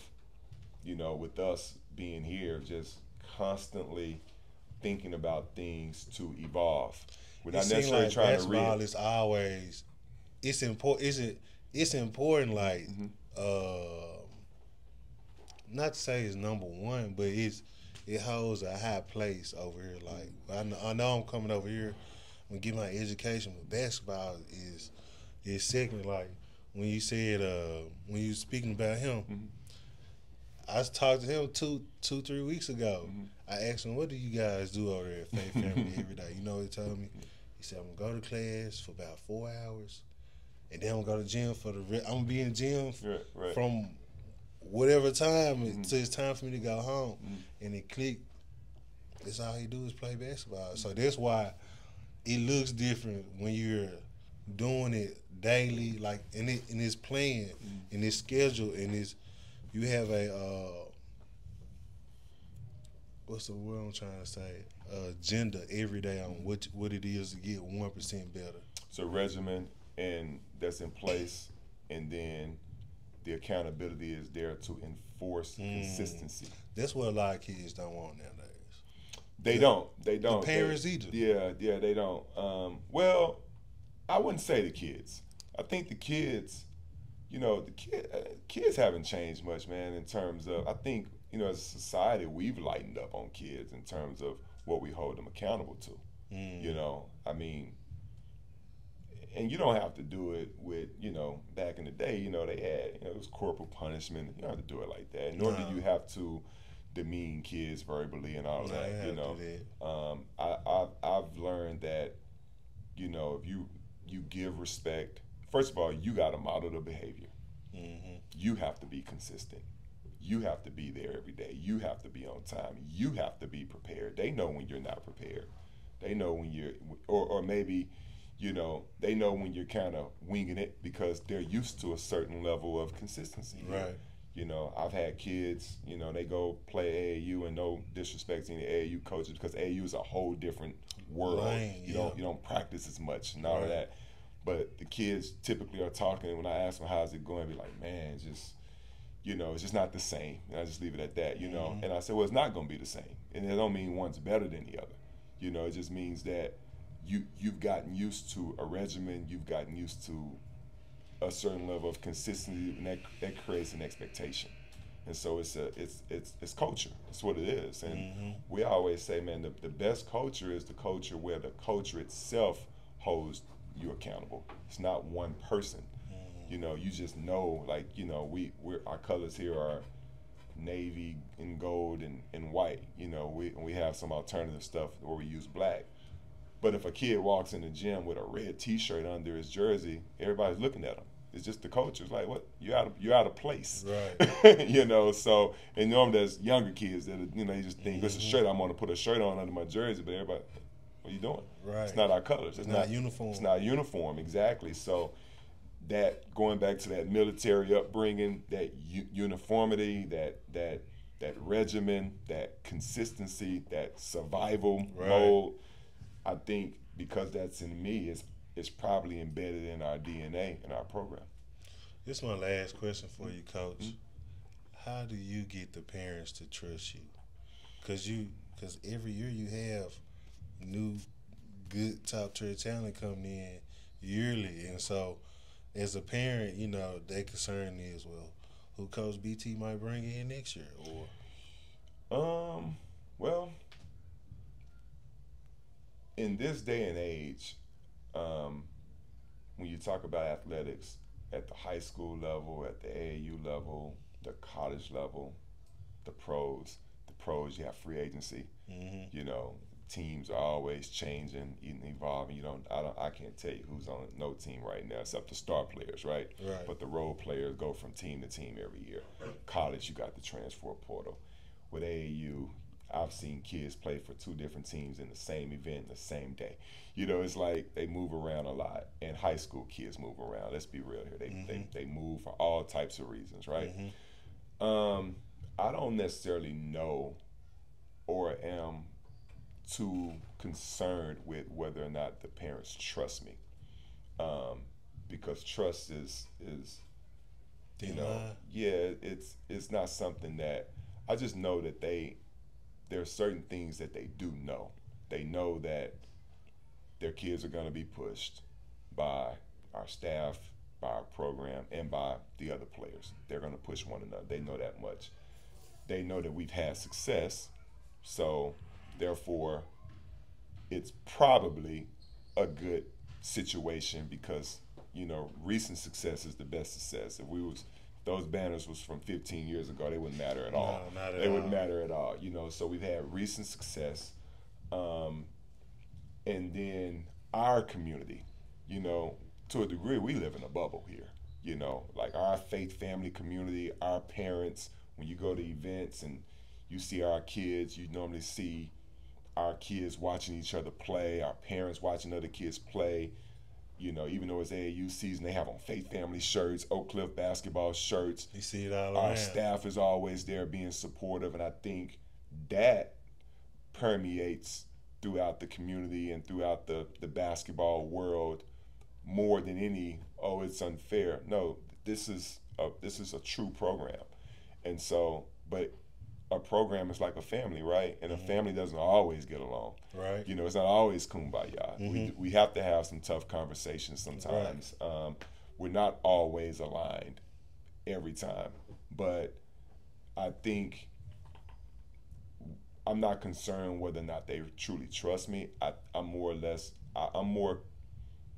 you know, with us being here, just constantly thinking about things to evolve. We're not necessarily like trying to basketball is always, it's important. It's important. Like, not to say it's number one, but it holds a high place over here. Like, I know I'm coming over here and get my education, but basketball is second. Like when you said when you speaking about him. I talked to him 2-3 weeks ago. I asked him, what do you guys do over there at Faith Family every day? You know what he told me? He said, I'm going to go to class for about 4 hours, and then I'm going to go to gym I'm going to be in the gym from whatever time until it's time for me to go home. And it clicked. That's all he do is play basketball. So that's why it looks different when you're doing it daily, like in his plan, in his schedule, in his. You have a what's the word I'm trying to say? Agenda every day on what it is to get 1% better. So regimen and that's in place, and then the accountability is there to enforce consistency. That's what a lot of kids don't want nowadays. They don't. The parents either. Yeah, they don't. Well, I wouldn't say the kids. I think the kids. You know, the kids haven't changed much, man, in terms of, I think, you know, as a society, we've lightened up on kids in terms of what we hold them accountable to. You know, I mean, and you don't have to do it with, you know, back in the day, you know, they had, you know, it was corporal punishment. You don't have to do it like that. Nor do you have to demean kids verbally and all that, you know. I've learned that, you know, if you give respect, first of all, you got to model the behavior. You have to be consistent. You have to be there every day. You have to be on time. You have to be prepared. They know when you're not prepared. They know when you're, or maybe, you know, they know when you're kind of winging it because they're used to a certain level of consistency. Right. You know, I've had kids, you know, they go play AAU, and no disrespect to any AAU coaches, because AAU is a whole different world. You don't practice as much and all of that. But the kids typically are talking, and when I ask them how's it going, be like, man, it's just, you know, it's just not the same. And I just leave it at that, you know. And I said, well, it's not going to be the same. And it don't mean one's better than the other. You know, it just means that you've gotten used to a regimen, you've gotten used to a certain level of consistency, and that creates an expectation. And so it's culture. It's what it is. And we always say, man, the best culture is the culture where the culture itself holds you accountable. It's not one person. You know, you just know, like, you know, our colors here are navy and gold and white. You know, we have some alternative stuff where we use black. But if a kid walks in the gym with a red T-shirt under his jersey, everybody's looking at him. It's just the culture. It's like, what? You're out of place. Right. You know, so, and normally there's younger kids that, you know, you just think, it's a shirt, I'm going to put a shirt on under my jersey, but everybody, what are you doing? Right. It's not our colors. It's not uniform. It's not uniform, exactly. So that, going back to that military upbringing, that uniformity, that regimen, that consistency, that survival mode, I think because that's in me, it's probably embedded in our DNA, in our program. This is my last question for you, Coach. How do you get the parents to trust you? Because every year you have new, good top-tier talent coming in yearly. And so as a parent, you know, their concern is, well, who Coach BT might bring in next year? Or well, in this day and age, when you talk about athletics at the high school level, at the AAU level, the college level, the pros, you have free agency. You know, teams are always changing, evolving. I can't tell you who's on no team right now except the star players, right? But the role players go from team to team every year. College, you got the transfer portal. With AAU, I've seen kids play for 2 different teams in the same event, the same day. You know, it's like they move around a lot. And high school kids move around. Let's be real here. They move for all types of reasons, right? I don't necessarily know or am too concerned with whether or not the parents trust me, because trust is you know, it's not something that I just know that there are certain things that they do know. They know that their kids are going to be pushed by our staff, by our program, and by the other players. They're going to push one another. They know that much. They know that we've had success, so therefore it's probably a good situation because, you know, recent success is the best success. If those banners was from 15 years ago, they wouldn't matter at all. No, not at all. They wouldn't matter at all, you know. So we've had recent success, and then our community, you know, to a degree, we live in a bubble here. You know, like our faith family community, our parents. When you go to events and you see our kids, you normally see our kids watching each other play, our parents watching other kids play. You know, even though it's AAU season, they have on Faith Family shirts, Oak Cliff basketball shirts. You see it all Our around. staff is always there being supportive, and I think that permeates throughout the community and throughout the basketball world more than any, oh, it's unfair. No, this is a true program. And so, but a program is like a family, right? And a family doesn't always get along. Right. You know, it's not always kumbaya. We have to have some tough conversations sometimes. Right. We're not always aligned every time. But I think I'm not concerned whether or not they truly trust me. I'm more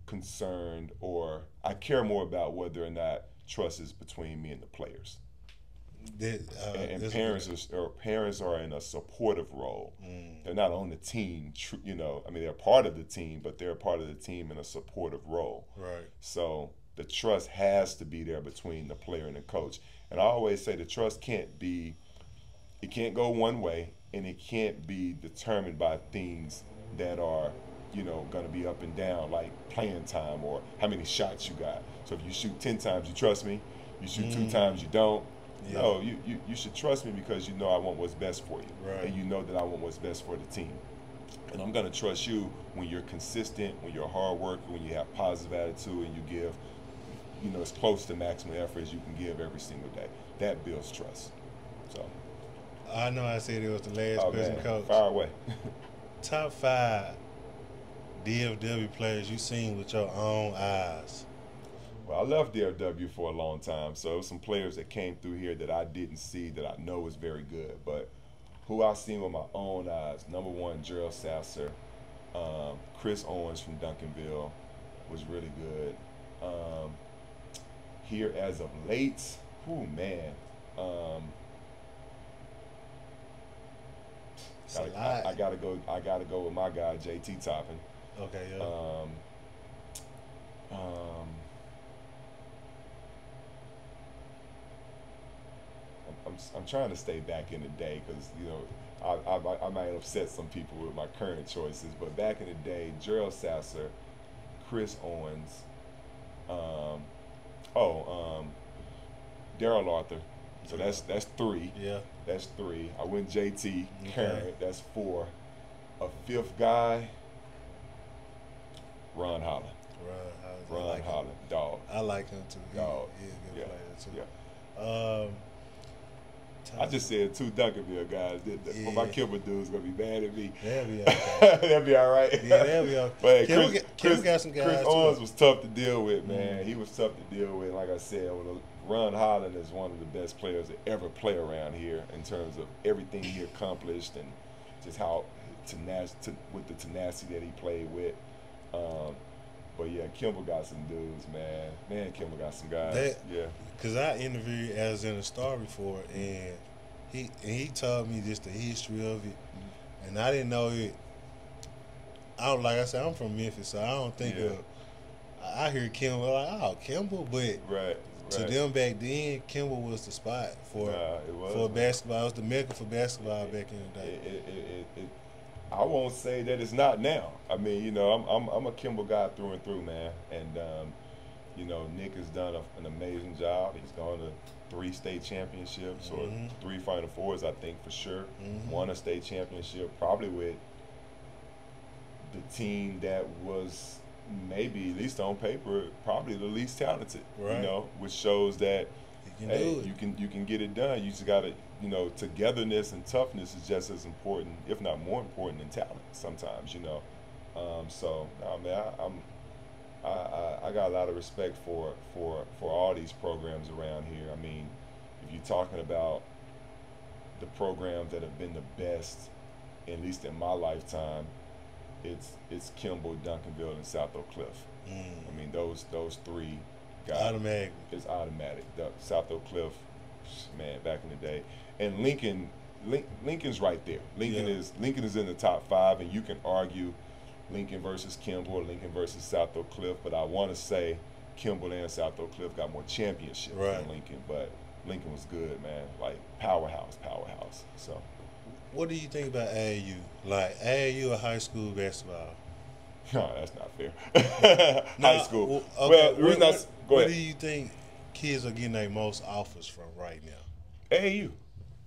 concerned, or I care more about whether or not trust is between me and the players. And parents are in a supportive role. They're not on the team, you know. I mean, they're part of the team, but they're part of the team in a supportive role. Right. So the trust has to be there between the player and the coach. And I always say the trust can't go one way, and it can't be determined by things that are, you know, going to be up and down, like playing time or how many shots you got. So if you shoot 10 times, you trust me. You shoot 2 times, you don't. Yeah. No, you should trust me because you know I want what's best for you. Right. And you know that I want what's best for the team. And I'm going to trust you when you're consistent, when you're hard worker, when you have positive attitude, and you give, as close to maximum effort as you can give every single day. That builds trust. So. I know I said it was the last person, Coach. Fire away. Top 5 DFW players you seen with your own eyes. Well, I left DFW for a long time, so there were some players that came through here that I didn't see that I know was very good. But who I seen with my own eyes, number 1, Gerald Sasser. Chris Owens from Duncanville was really good. Here as of late, man. I gotta go with my guy JT Toppin. Okay, yeah. I'm trying to stay back in the day because I might upset some people with my current choices, but back in the day, Gerald Sasser, Chris Owens, Daryl Arthur. So that's 3. Yeah. That's 3. I went JT, Okay. current. That's 4. A 5th guy, Ron Holland. Ron Holland, dog. I like him too. Dog. He's a good player Yeah. too. I just said 2 Duncanville guys. For my Kimber dudes gonna be mad at me. They'll be okay. They'll be all right. Yeah, they'll be okay. But Kim got some guys Chris too. Owens was tough to deal with, man. He was tough to deal with. Like I said, Ron Holland is one of the best players to ever play around here in terms of everything he accomplished and just how with the tenacity that he played with. But yeah, Kimball got some dudes, man. Kimball got some guys. Yeah. Because I interviewed as in a star before, and he told me just the history of it, and I didn't know it. Like I said, I'm from Memphis, so I don't think I hear Kimball like, oh, Kimball, but right. To them back then, Kimball was the spot for basketball. It was the mecca for basketball back in the day. I won't say that it's not now. I mean, I'm a Kimball guy through and through, man. And Nick has done an amazing job. He's gone to 3 state championships or 3 Final Fours, I think, for sure. Won a state championship, probably with the team that was maybe, at least on paper, probably the least talented. Right. Which shows that you can get it done. You just gotta, togetherness and toughness is just as important, if not more important, than talent sometimes. So man, I got a lot of respect for all these programs around here. I mean, if you're talking about the programs that have been the best, at least in my lifetime, it's Kimball, Duncanville, and South Oak Cliff. I mean, those 3 guys. Automatic. It's automatic. The South Oak Cliff, man, back in the day, and Lincoln's right there. Lincoln is in the top 5, and you can argue Lincoln versus Kimball, or Lincoln versus South Oak Cliff, but I want to say Kimball and South Oak Cliff got more championships than Lincoln, but Lincoln was good, man. Like powerhouse. So. What do you think about AAU? Like AAU or high school basketball? No, that's not fair. High school. Okay. Go ahead. What do you think kids are getting their most offers from right now? AAU.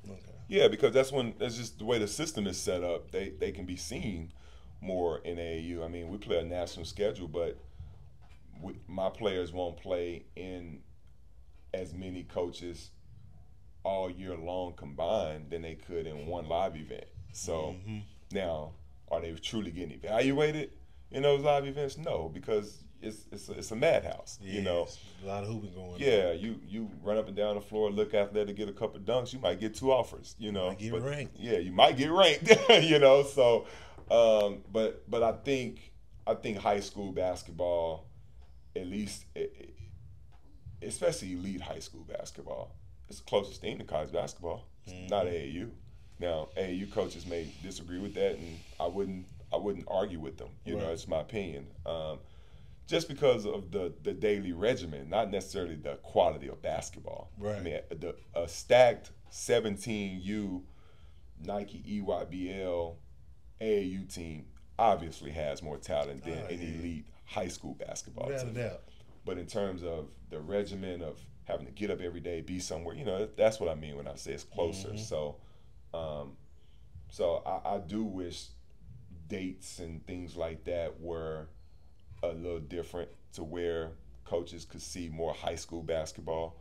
Okay. Yeah, because that's just the way the system is set up. They can be seen more in AAU. I mean, we play a national schedule, but my players won't play in as many coaches all year long combined than they could in one live event. So now, are they truly getting evaluated in those live events? No, because it's a madhouse. Yes, a lot of hooping going on. Yeah, you run up and down the floor, look athletic, get a couple of dunks, you might get 2 offers. Might get ranked. Yeah, you might get ranked. So, but I think high school basketball, at least, especially elite high school basketball, it's the closest thing to college basketball. It's not AAU. Now, AAU coaches may disagree with that, and I wouldn't argue with them. It's my opinion. Just because of the daily regimen, not necessarily the quality of basketball. Right. I mean, a stacked 17U Nike EYBL AAU team obviously has more talent than an elite high school basketball team. Without a doubt. But in terms of the regimen of having to get up every day, be somewhere. You know, that's what I mean when I say it's closer. So, so I do wish dates and things like that were a little different, to where coaches could see more high school basketball,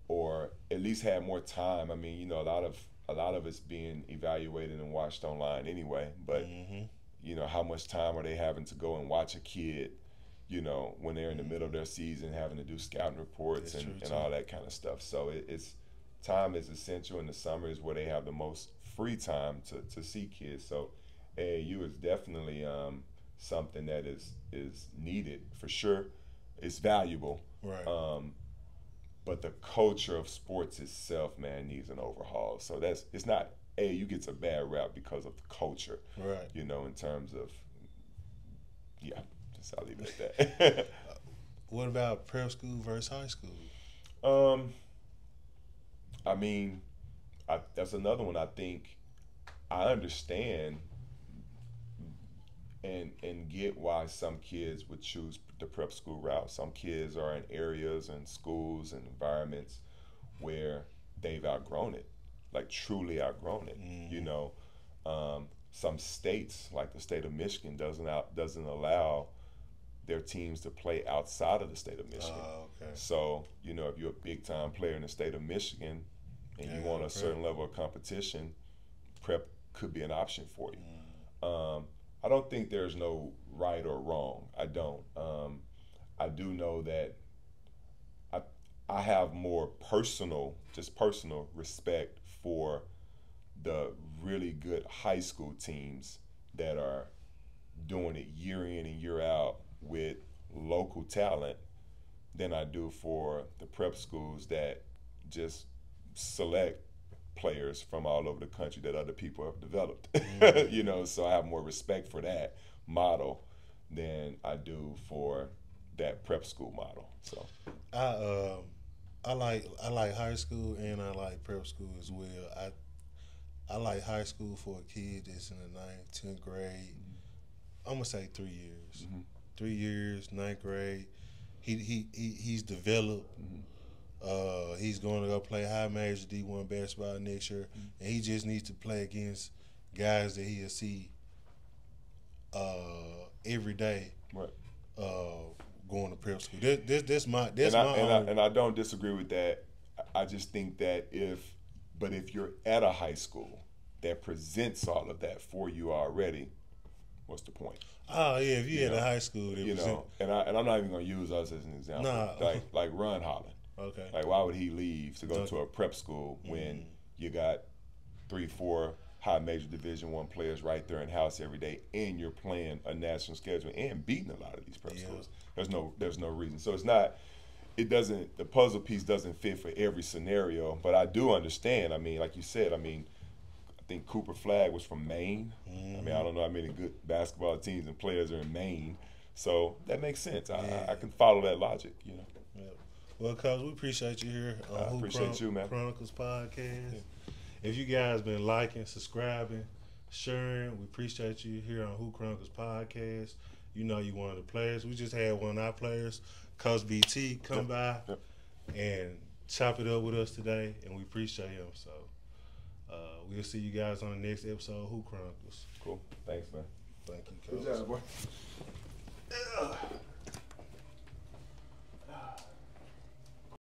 or at least have more time. I mean, you know, a lot of it's being evaluated and watched online anyway, but you know, how much time are they having to go and watch a kid, you know, when they're in the middle of their season, having to do scouting reports and all that kind of stuff. So it's time is essential, and the summer is where they have the most free time to see kids. So AAU is definitely something that is needed for sure. It's valuable, Right. But the culture of sports itself, man, needs an overhaul. So it's not AAU gets a bad rap because of the culture, Right. you know, in terms of just I'll leave it at that. What about prep school versus high school? I mean, that's another one. I think I understand and get why some kids would choose the prep school route. Some kids are in areas and schools and environments where they've outgrown it, like truly outgrown it. You know, some states, like the state of Michigan, doesn't allow their teams to play outside of the state of Michigan. Okay. So, you know, if you're a big time player in the state of Michigan and you want a certain level of competition, prep could be an option for you. I don't think there's no right or wrong. I don't. I do know that I have more personal respect for the really good high school teams that are doing it year in and year out with local talent than I do for the prep schools that just select players from all over the country that other people have developed. You know, so I have more respect for that model than I do for that prep school model. So I like high school and I like prep school as well. I like high school for a kid that's in the 9th, 10th grade. I'm gonna say 3 years. 3 years, 9th grade. He's developed. He's going to go play high major D1 basketball next year, and he just needs to play against guys that he'll see every day. Right. Going to prep school. This my and I don't disagree with that. I just think that if you're at a high school that presents all of that for you already, what's the point? Oh yeah, if you're at a high school, that you know, and I'm not even gonna use us as an example. Nah. Like Ron Holland. Okay. Like, why would he leave to go to a prep school when you got 3-4 high major Division I players right there in house every day, and you're playing a national schedule and beating a lot of these prep schools? There's no reason. So the puzzle piece doesn't fit for every scenario, but I do understand. I mean, like you said, I think Cooper Flagg was from Maine. I mean, I don't know how many good basketball teams and players are in Maine, so that makes sense. I can follow that logic, you know. Yeah. Well, Coach, we appreciate you here on Hoop Chronicles Podcast. Yeah. If you guys been liking, subscribing, sharing, we appreciate you here on Hoop Chronicles Podcast. You know you one of the players. We just had one of our players, Coach BT, come by and chop it up with us today, and we appreciate him. So we'll see you guys on the next episode of Hoop Chronicles. Cool. Thanks, man. Thank you, Coach. Good job, boy.